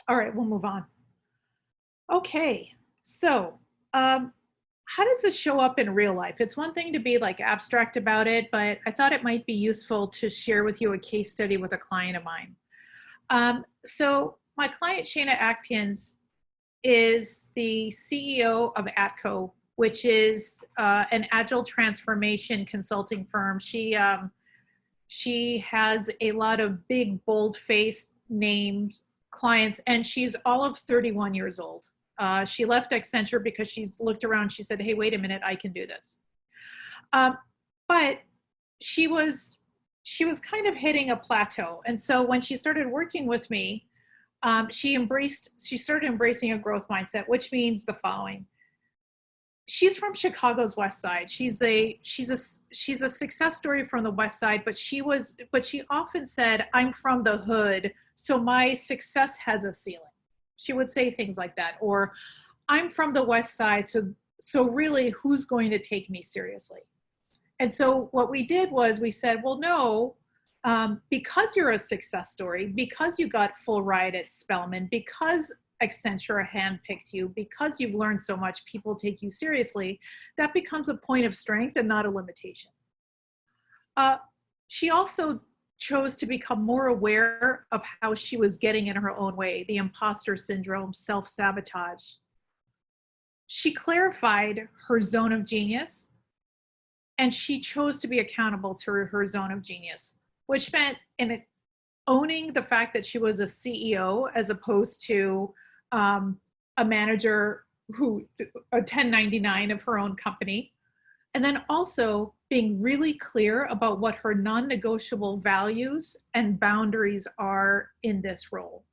[SPEAKER 2] All right, we'll move on. Okay, so how does this show up in real life? It's one thing to be like abstract about it, but I thought it might be useful to share with you a case study with a client of mine. So my client, Shana Atkins, is the CEO of ATCO, which is an agile transformation consulting firm. She has a lot of big, bold-faced named clients, and she's all of 31 years old. She left Accenture because she's looked around. She said, hey, wait a minute, I can do this. But she was kind of hitting a plateau. And so when she started working with me, she started embracing a growth mindset, which means the following. She's from Chicago's West Side. She's a success story from the West Side, but she often said, I'm from the hood, so my success has a ceiling. She would say things like that, or I'm from the West Side, so really who's going to take me seriously? And so what we did was we said, well, no, because you're a success story, because you got full ride at Spelman, because Accenture handpicked you, because you've learned so much, people take you seriously, that becomes a point of strength and not a limitation. She also chose to become more aware of how she was getting in her own way, the imposter syndrome, self-sabotage. She clarified her zone of genius, and she chose to be accountable to her zone of genius, which meant owning the fact that she was a CEO as opposed to a manager a 1099 of her own company. And then also being really clear about what her non-negotiable values and boundaries are in this role.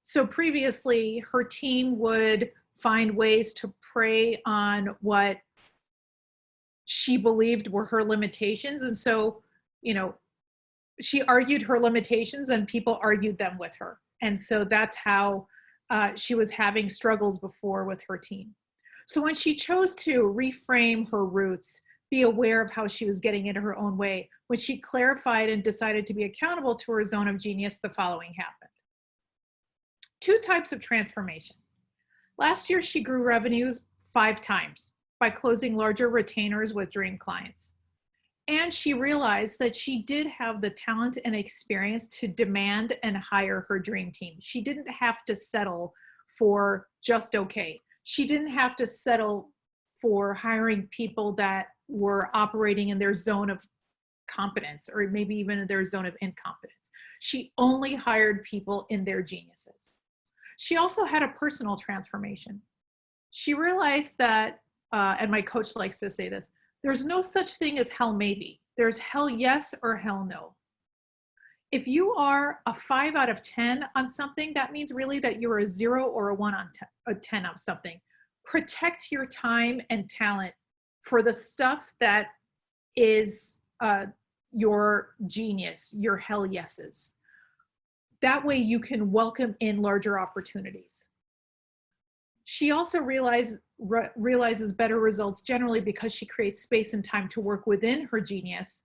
[SPEAKER 2] So previously, her team would find ways to prey on what she believed were her limitations. And so, she argued her limitations and people argued them with her. And so that's how she was having struggles before with her team. So when she chose to reframe her roots, be aware of how she was getting into her own way, when she clarified and decided to be accountable to her zone of genius, the following happened. 2 types of transformation. Last year, she grew revenues 5 times by closing larger retainers with dream clients. And she realized that she did have the talent and experience to demand and hire her dream team. She didn't have to settle for just okay. She didn't have to settle for hiring people that were operating in their zone of competence or maybe even in their zone of incompetence. She only hired people in their geniuses. She also had a personal transformation. She realized that, and my coach likes to say this, there's no such thing as hell maybe. There's hell yes or hell no. If you are a 5 out of 10 on something, that means really that you're a 0 or a 1 on 10 of something. Protect your time and talent for the stuff that is your genius, your hell yeses. That way you can welcome in larger opportunities. She also realizes better results generally because she creates space and time to work within her genius.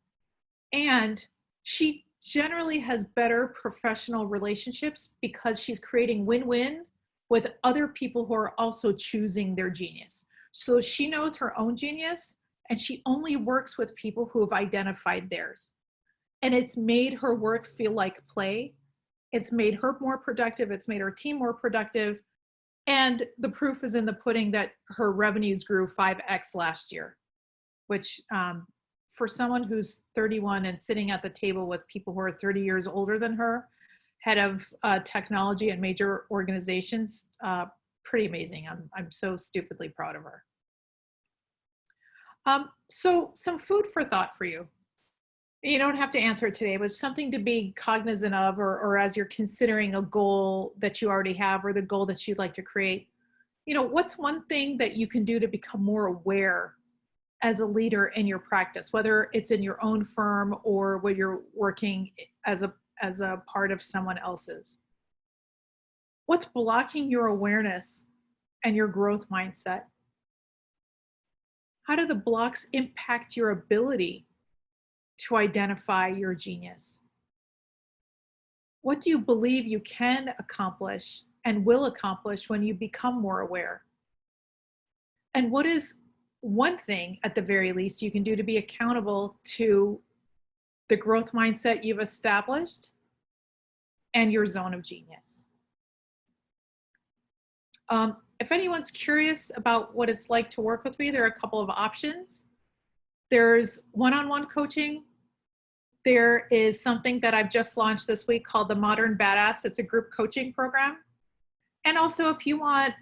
[SPEAKER 2] And she generally has better professional relationships because she's creating win-win with other people who are also choosing their genius. So she knows her own genius and she only works with people who have identified theirs. And it's made her work feel like play. It's made her more productive. It's made her team more productive. And the proof is in the pudding that her revenues grew 5x last year, which for someone who's 31 and sitting at the table with people who are 30 years older than her, head of technology and major organizations, pretty amazing. I'm so stupidly proud of her. So some food for thought for you. You don't have to answer it today, but something to be cognizant of, or as you're considering a goal that you already have or the goal that you'd like to create. You know, what's one thing that you can do to become more aware as a leader in your practice, whether it's in your own firm or when you're working as a part of someone else's? What's blocking your awareness and your growth mindset? How do the blocks impact your ability to identify your genius? What do you believe you can accomplish and will accomplish when you become more aware? And what is one thing, at the very least, you can do to be accountable to the growth mindset you've established and your zone of genius? If anyone's curious about what it's like to work with me, there are a couple of options. There's one-on-one coaching. There is something that I've just launched this week called the Modern Badass. It's a group coaching program. And also, if you want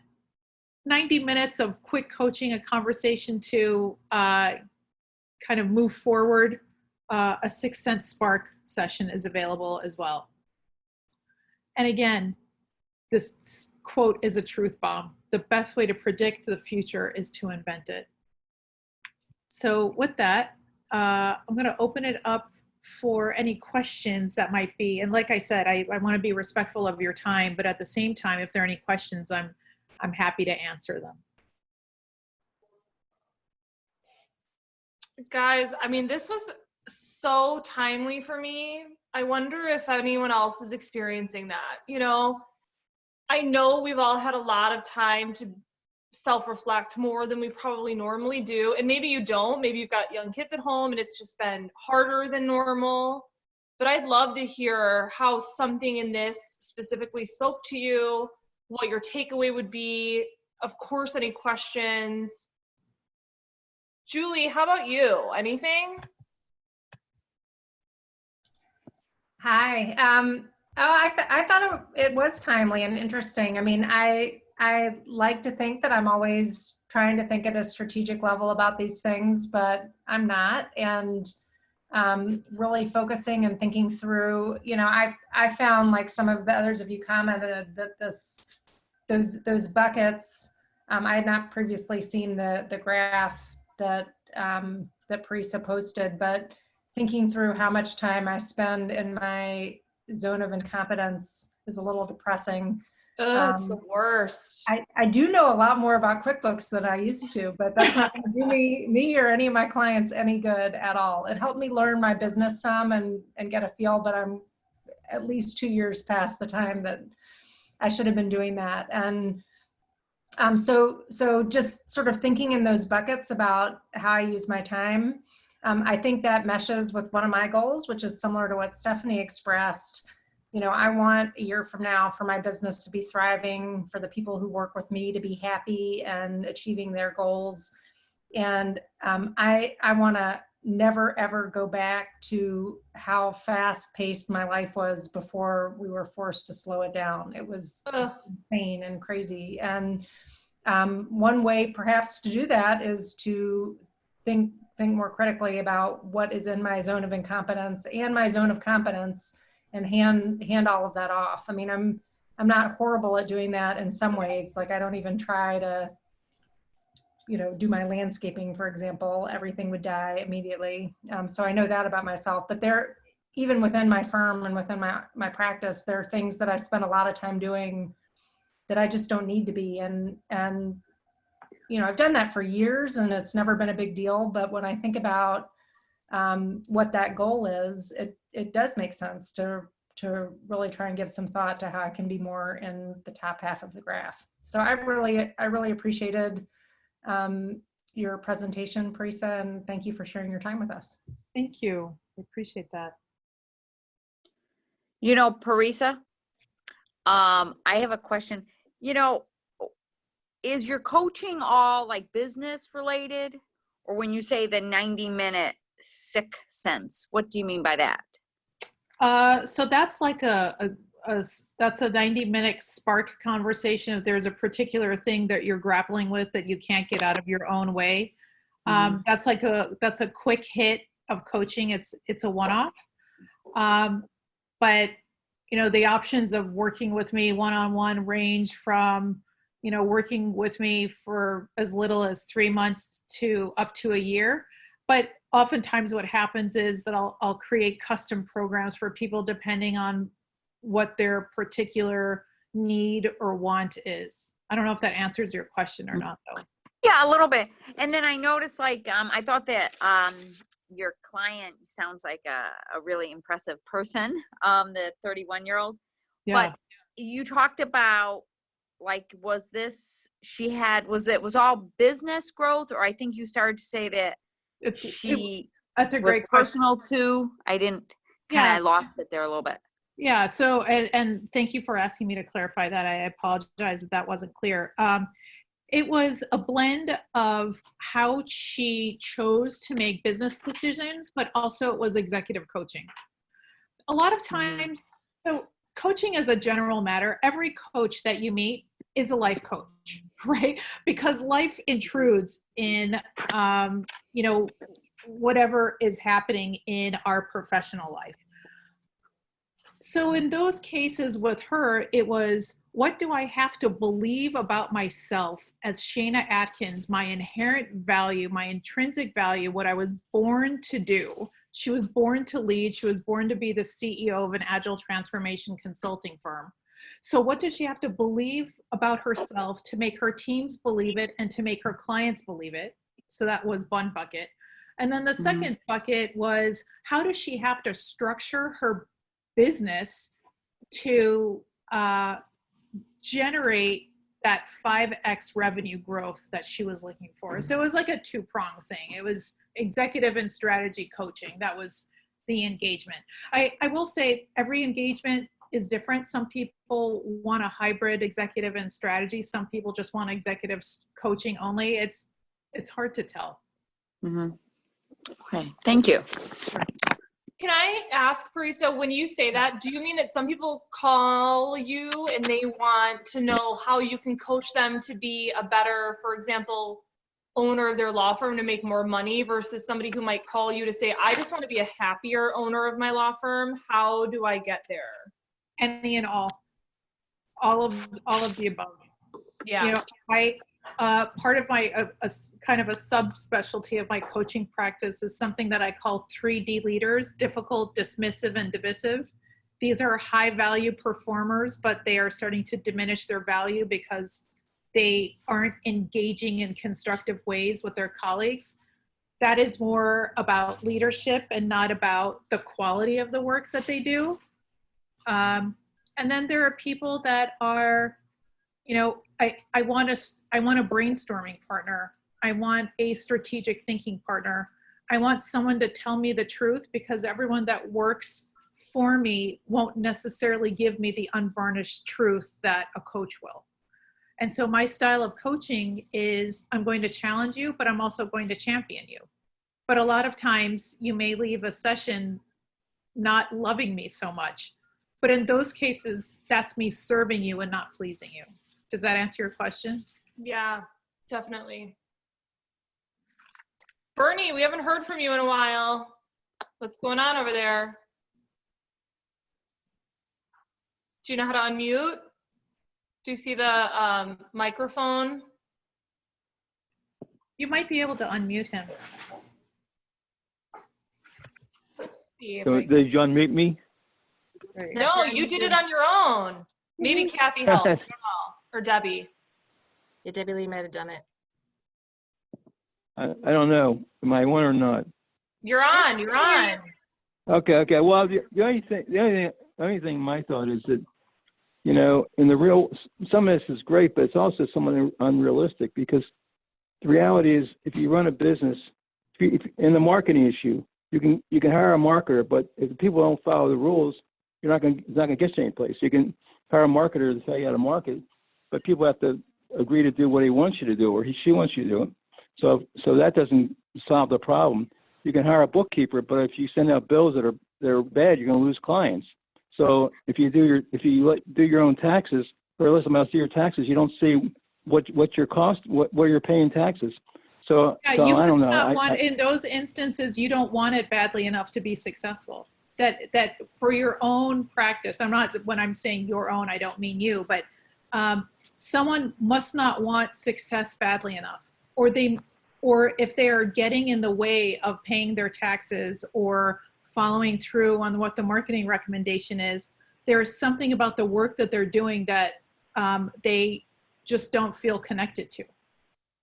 [SPEAKER 2] 90 minutes of quick coaching, a conversation to kind of move forward, a 6 Sense Spark session is available as well. And again, this quote is a truth bomb. The best way to predict the future is to invent it. So with that, I'm going to open it up for any questions that might be. And like I said, I want to be respectful of your time, but at the same time, if there are any questions, I'm happy to answer them.
[SPEAKER 1] Guys, I mean, this was so timely for me. I wonder if anyone else is experiencing that. You know, I know we've all had a lot of time to self-reflect more than we probably normally do. And maybe you don't. Maybe you've got young kids at home and it's just been harder than normal. But I'd love to hear how something in this specifically spoke to you, what your takeaway would be. Of course, any questions. Julie, how about you? Anything?
[SPEAKER 6] Hi. I thought it was timely and interesting. I mean, I like to think that I'm always trying to think at a strategic level about these things, but I'm not. And really focusing and thinking through, you know, I found, like some of the others of you commented, that those buckets, I had not previously seen the graph that Parissa posted, but thinking through how much time I spend in my zone of incompetence is a little depressing.
[SPEAKER 1] It's the worst.
[SPEAKER 6] I do know a lot more about QuickBooks than I used to, but that's not going to do me or any of my clients any good at all. It helped me learn my business some and get a feel, but I'm at least 2 years past the time that I should have been doing that. And so just sort of thinking in those buckets about how I use my time. I think that meshes with one of my goals, which is similar to what Stephanie expressed. You know, I want a year from now for my business to be thriving, for the people who work with me to be happy and achieving their goals. And I want to never, ever go back to how fast paced my life was before we were forced to slow it down. It was just insane and crazy. And one way perhaps to do that is to think more critically about what is in my zone of incompetence and my zone of competence, and hand all of that off. I mean, I'm not horrible at doing that in some ways. Like, I don't even try to, you know, do my landscaping, for example. Everything would die immediately. So I know that about myself. But there, even within my firm and within my practice, there are things that I spend a lot of time doing that I just don't need to be. And you know, I've done that for years and it's never been a big deal. But when I think about what that goal is, it does make sense to really try and give some thought to how I can be more in the top half of the graph. So I really appreciated your presentation, Parissa, and thank you for sharing your time with us.
[SPEAKER 2] Thank you. I appreciate that.
[SPEAKER 7] You know, Parissa, I have a question. You know, is your coaching all like business related? Or when you say the 90-minute sick sense, what do you mean by that?
[SPEAKER 2] So that's like that's a 90-minute spark conversation. If there's a particular thing that you're grappling with that you can't get out of your own way, that's a quick hit of coaching. It's a one-off. But the options of working with me one-on-one range from working with me for as little as 3 months to up to a year. But oftentimes what happens is that I'll create custom programs for people depending on what their particular need or want is. I don't know if that answers your question or not, though.
[SPEAKER 7] Yeah, a little bit. And then I noticed, like, I thought that your client sounds like a really impressive person, the 31-year-old.
[SPEAKER 2] Yeah.
[SPEAKER 7] But you talked about, like, was all business growth, or I think you started to say that
[SPEAKER 2] That's a
[SPEAKER 7] was
[SPEAKER 2] great question.
[SPEAKER 7] personal too. I didn't I lost it there a little bit.
[SPEAKER 2] Yeah. So, and thank you for asking me to clarify that. I apologize if that wasn't clear. It was a blend of how she chose to make business decisions, but also it was executive coaching. A lot of times, so coaching is a general matter. Every coach that you meet is a life coach, right? Because life intrudes in, whatever is happening in our professional life. So in those cases with her, it was, what do I have to believe about myself as Shana Atkins, my inherent value, my intrinsic value, what I was born to do? She was born to lead. She was born to be the CEO of an agile transformation consulting firm. So what does she have to believe about herself to make her teams believe it and to make her clients believe it? So that was one bucket. And then the second bucket was, how does she have to structure her business to generate that 5x revenue growth that she was looking for? So it was like a two-pronged thing. It was executive and strategy coaching. That was the engagement. I will say every engagement is different. Some people want a hybrid executive and strategy. Some people just want executive coaching only. It's hard to tell.
[SPEAKER 7] Okay, thank you.
[SPEAKER 1] Can I ask, Parissa, when you say that, do you mean that some people call you and they want to know how you can coach them to be a better, for example, owner of their law firm to make more money, versus somebody who might call you to say, I just want to be a happier owner of my law firm. How do I get there?
[SPEAKER 2] Any and all of the above.
[SPEAKER 1] Yeah.
[SPEAKER 2] Part of my kind of a subspecialty of my coaching practice is something that I call 3D leaders: difficult, dismissive, and divisive. These are high value performers, but they are starting to diminish their value because they aren't engaging in constructive ways with their colleagues. That is more about leadership and not about the quality of the work that they do. And then there are people that are, I want a brainstorming partner. I want a strategic thinking partner. I want someone to tell me the truth, because everyone that works for me won't necessarily give me the unvarnished truth that a coach will. And so my style of coaching is, I'm going to challenge you, but I'm also going to champion you. But a lot of times you may leave a session not loving me so much. But in those cases, that's me serving you and not pleasing you. Does that answer your question?
[SPEAKER 1] Yeah, definitely. Bernie, we haven't heard from you in a while. What's going on over there? Do you know how to unmute? Do you see the microphone?
[SPEAKER 2] You might be able to unmute him.
[SPEAKER 1] Let's see.
[SPEAKER 8] So did you unmute me?
[SPEAKER 1] No, you did it on your own. Maybe Kathy helped. I don't know. Or Debbie.
[SPEAKER 3] Yeah, Debbie Lee might have done it.
[SPEAKER 8] I don't know. Am I on or not?
[SPEAKER 1] You're on. You're on.
[SPEAKER 8] Okay. Well, the only thing my thought is that, in the real, some of this is great, but it's also somewhat unrealistic, because the reality is, if you run a business, if in the marketing issue, you can hire a marketer, but if the people don't follow the rules, it's not going to get you any place. You can hire a marketer to tell you how to market, but people have to agree to do what he wants you to do, or she wants you to do it. So that doesn't solve the problem. You can hire a bookkeeper, but if you send out bills that are bad, you're going to lose clients. So if you do your own taxes, or let somebody else do your taxes, you don't see what your cost, where you're paying taxes. So,
[SPEAKER 2] Yeah,
[SPEAKER 8] so
[SPEAKER 2] you
[SPEAKER 8] I don't
[SPEAKER 2] must
[SPEAKER 8] know.
[SPEAKER 2] not want, in those instances, you don't want it badly enough to be successful. That for your own practice, when I'm saying your own, I don't mean you, but someone must not want success badly enough, or if they are getting in the way of paying their taxes or following through on what the marketing recommendation is, there is something about the work that they're doing that they just don't feel connected to.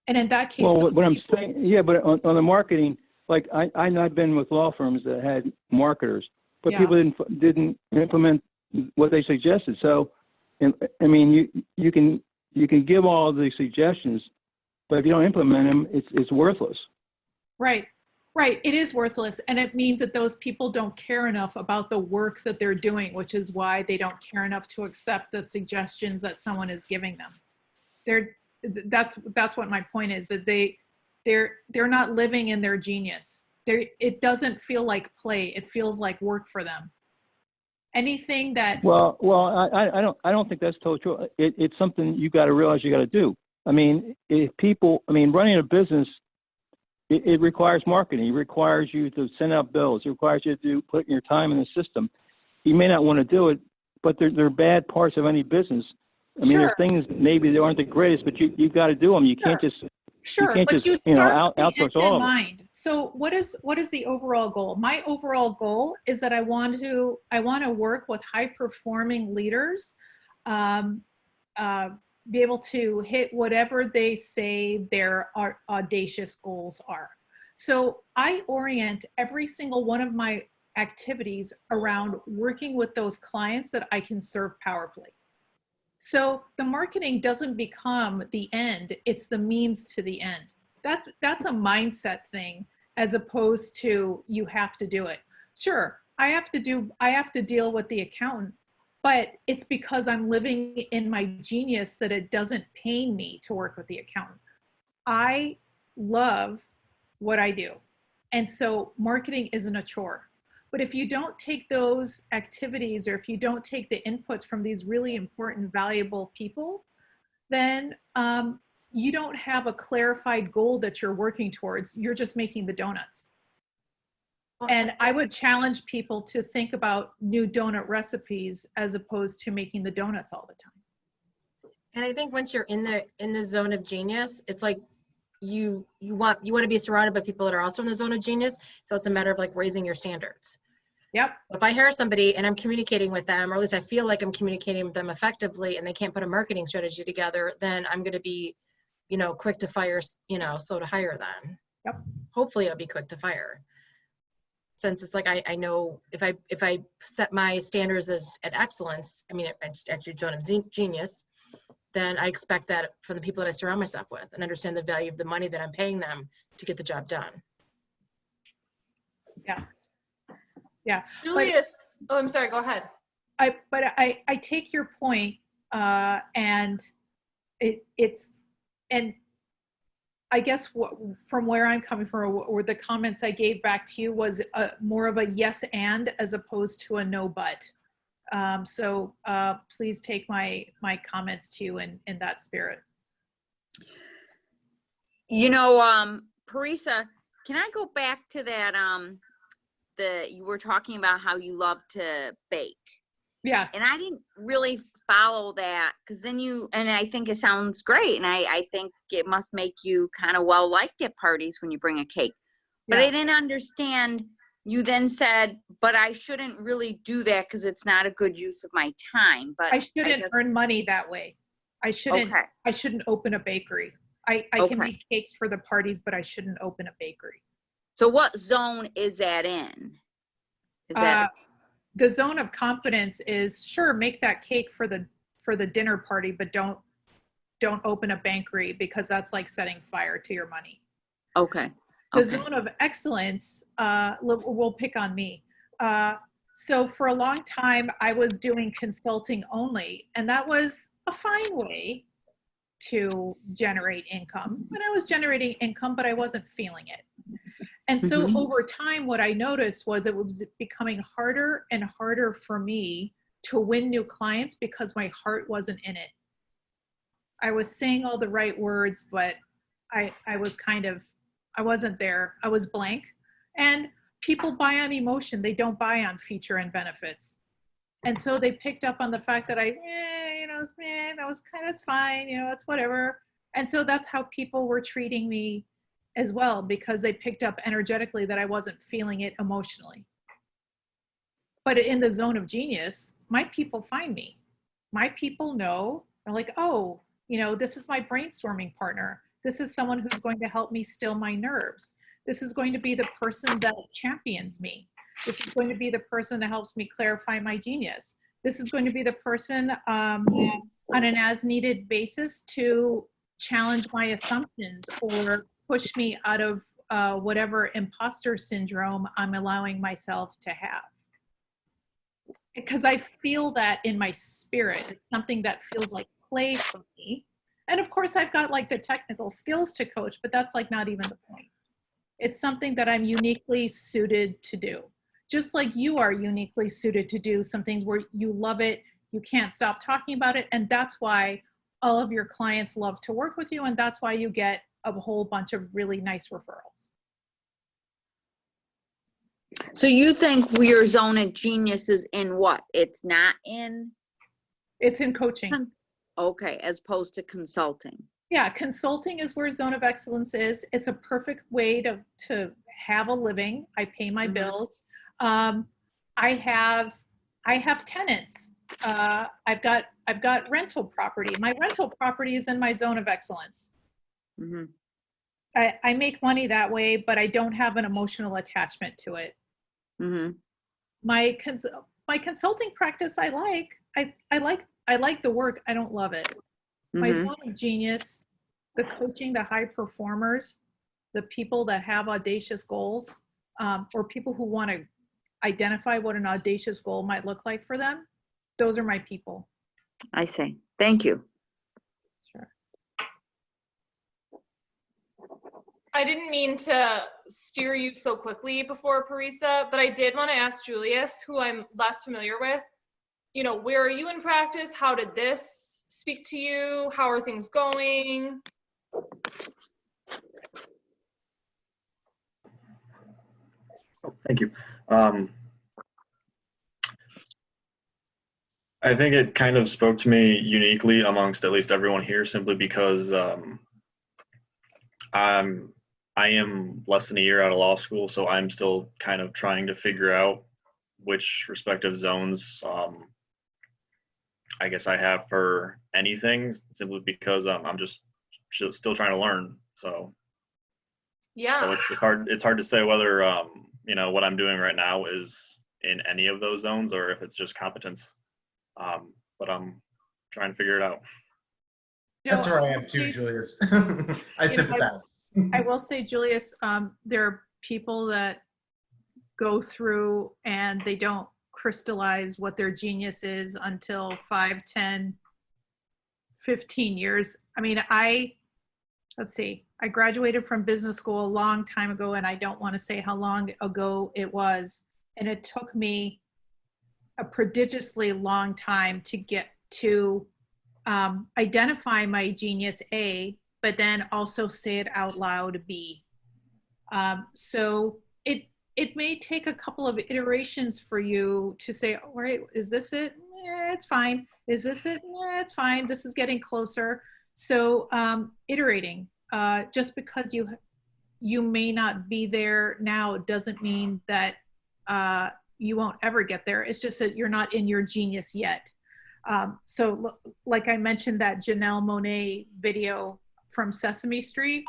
[SPEAKER 2] And in that case,
[SPEAKER 8] well, what I'm saying, yeah, but on the marketing, like I've been with law firms that had marketers, but
[SPEAKER 2] Yeah.
[SPEAKER 8] people didn't implement what they suggested. So, I mean, you can give all the suggestions, but if you don't implement them, it's worthless.
[SPEAKER 2] Right. It is worthless. And it means that those people don't care enough about the work that they're doing, which is why they don't care enough to accept the suggestions that someone is giving them. That's what my point is, that they're not living in their genius. It doesn't feel like play. It feels like work for them. Anything that
[SPEAKER 8] Well, I don't think that's totally true. It's something you got to realize you got to do. I mean, running a business, it requires marketing. It requires you to send out bills. It requires you to put your time in the system. You may not want to do it, but there are bad parts of any business. I mean, there are things maybe they aren't the greatest, but you've got to do them. You can't just
[SPEAKER 2] but you start with the
[SPEAKER 8] outsource
[SPEAKER 2] end
[SPEAKER 8] all
[SPEAKER 2] in
[SPEAKER 8] of it.
[SPEAKER 2] mind. So what is the overall goal? My overall goal is that I want to work with high performing leaders, be able to hit whatever they say their audacious goals are. So I orient every single one of my activities around working with those clients that I can serve powerfully. So the marketing doesn't become the end, it's the means to the end. That's a mindset thing, as opposed to you have to do it. Sure, I have to deal with the accountant, but it's because I'm living in my genius that it doesn't pain me to work with the accountant. I love what I do. And so marketing isn't a chore. But if you don't take those activities, or if you don't take the inputs from these really important, valuable people, then you don't have a clarified goal that you're working towards. You're just making the donuts. And I would challenge people to think about new donut recipes as opposed to making the donuts all the time.
[SPEAKER 3] And I think once you're in the zone of genius, it's like you want to be surrounded by people that are also in the zone of genius. So it's a matter of like raising your standards.
[SPEAKER 2] Yep.
[SPEAKER 3] If I hire somebody and I'm communicating with them, or at least I feel like I'm communicating with them effectively, and they can't put a marketing strategy together, then I'm going to be, quick to fire, slow to hire then.
[SPEAKER 2] Yep.
[SPEAKER 3] Hopefully I'll be quick to fire. Since it's like, I know if I set my standards at excellence, at your zone of genius, then I expect that from the people that I surround myself with, and understand the value of the money that I'm paying them to get the job done.
[SPEAKER 2] Yeah.
[SPEAKER 1] Julius, I'm sorry, go ahead.
[SPEAKER 2] I take your point, and and I guess from where I'm coming from, or the comments I gave back to you, was more of a yes and as opposed to a no but. So please take my comments to you in that spirit.
[SPEAKER 7] Parissa, can I go back to that? You were talking about how you love to bake.
[SPEAKER 2] Yes.
[SPEAKER 7] And I didn't really follow that, because then and I think it sounds great. And I think it must make you kind of well liked at parties when you bring a cake. But I didn't understand. You then said, but I shouldn't really do that because it's not a good use of my time. But
[SPEAKER 2] I shouldn't earn money that way. I shouldn't open a bakery. I can make cakes for the parties, but I shouldn't open a bakery.
[SPEAKER 7] So what zone is that in? Is that
[SPEAKER 2] the zone of confidence is, sure, make that cake for the dinner party, but don't open a bakery, because that's like setting fire to your money.
[SPEAKER 7] Okay.
[SPEAKER 2] The zone of excellence, we'll pick on me. So for a long time, I was doing consulting only, and that was a fine way to generate income. And I was generating income, but I wasn't feeling it. And so over time, what I noticed was it was becoming harder and harder for me to win new clients because my heart wasn't in it. I was saying all the right words, but I wasn't there. I was blank. And people buy on emotion. They don't buy on feature and benefits. And so they picked up on the fact that that was kind of, it's fine, it's whatever. And so that's how people were treating me as well, because they picked up energetically that I wasn't feeling it emotionally. But in the zone of genius, my people find me. My people know, they're like, oh, this is my brainstorming partner. This is someone who's going to help me still my nerves. This is going to be the person that champions me. This is going to be the person that helps me clarify my genius. This is going to be the person on an as needed basis to challenge my assumptions or push me out of whatever imposter syndrome I'm allowing myself to have. Because I feel that in my spirit. It's something that feels like play for me. And of course, I've got like the technical skills to coach, but that's like not even the point. It's something that I'm uniquely suited to do. Just like you are uniquely suited to do some things where you love it, you can't stop talking about it. And that's why all of your clients love to work with you. And that's why you get a whole bunch of really nice referrals.
[SPEAKER 7] So you think your zone of genius is in what? It's not in?
[SPEAKER 2] It's in coaching.
[SPEAKER 7] Okay, as opposed to consulting.
[SPEAKER 2] Yeah, consulting is where zone of excellence is. It's a perfect way to have a living. I pay my bills. I have tenants. I've got rental property. My rental property is in my zone of excellence. I make money that way, but I don't have an emotional attachment to it. My consulting practice, I like the work. I don't love it. My zone of genius, the coaching, the high performers, the people that have audacious goals, or people who want to identify what an audacious goal might look like for them. Those are my people.
[SPEAKER 7] I see. Thank you.
[SPEAKER 2] Sure.
[SPEAKER 1] I didn't mean to steer you so quickly before Parissa, but I did want to ask Julius, who I'm less familiar with, where are you in practice? How did this speak to you? How are things going?
[SPEAKER 9] Oh, thank you. I think it kind of spoke to me uniquely amongst at least everyone here, simply because I am less than a year out of law school, so I'm still kind of trying to figure out which respective zones I guess I have for anything, simply because I'm just still trying to learn. So
[SPEAKER 1] yeah,
[SPEAKER 9] so it's hard to say whether what I'm doing right now is in any of those zones or if it's just competence. But I'm trying to figure it out.
[SPEAKER 4] That's where I am too, Julius. I sympathize.
[SPEAKER 2] I will say, Julius, there are people that go through and they don't crystallize what their genius is until 5, 10, 15 years. I mean, let's see, I graduated from business school a long time ago, and I don't want to say how long ago it was. And it took me a prodigiously long time to get to identify my genius A, but then also say it out loud B. So it may take a couple of iterations for you to say, all right, is this it? It's fine. Is this it? It's fine. This is getting closer. So iterating, just because you may not be there now doesn't mean that you won't ever get there. It's just that you're not in your genius yet. So like I mentioned, that Janelle Monáe video from Sesame Street,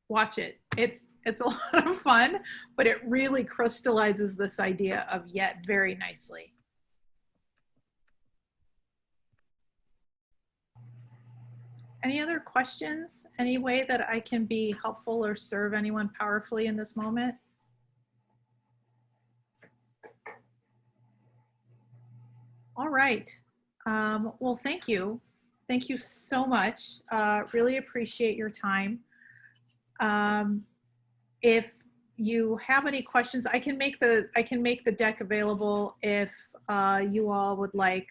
[SPEAKER 2] watch it. It's a lot of fun, but it really crystallizes this idea of yet very nicely. Any other questions? Any way that I can be helpful or serve anyone powerfully in this moment? All right. Well, thank you. Thank you so much. Really appreciate your time. If you have any questions, I can make the deck available if you all would like.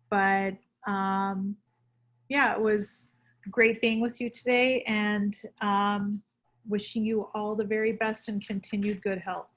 [SPEAKER 2] But yeah, it was great being with you today, and wishing you all the very best and continued good health.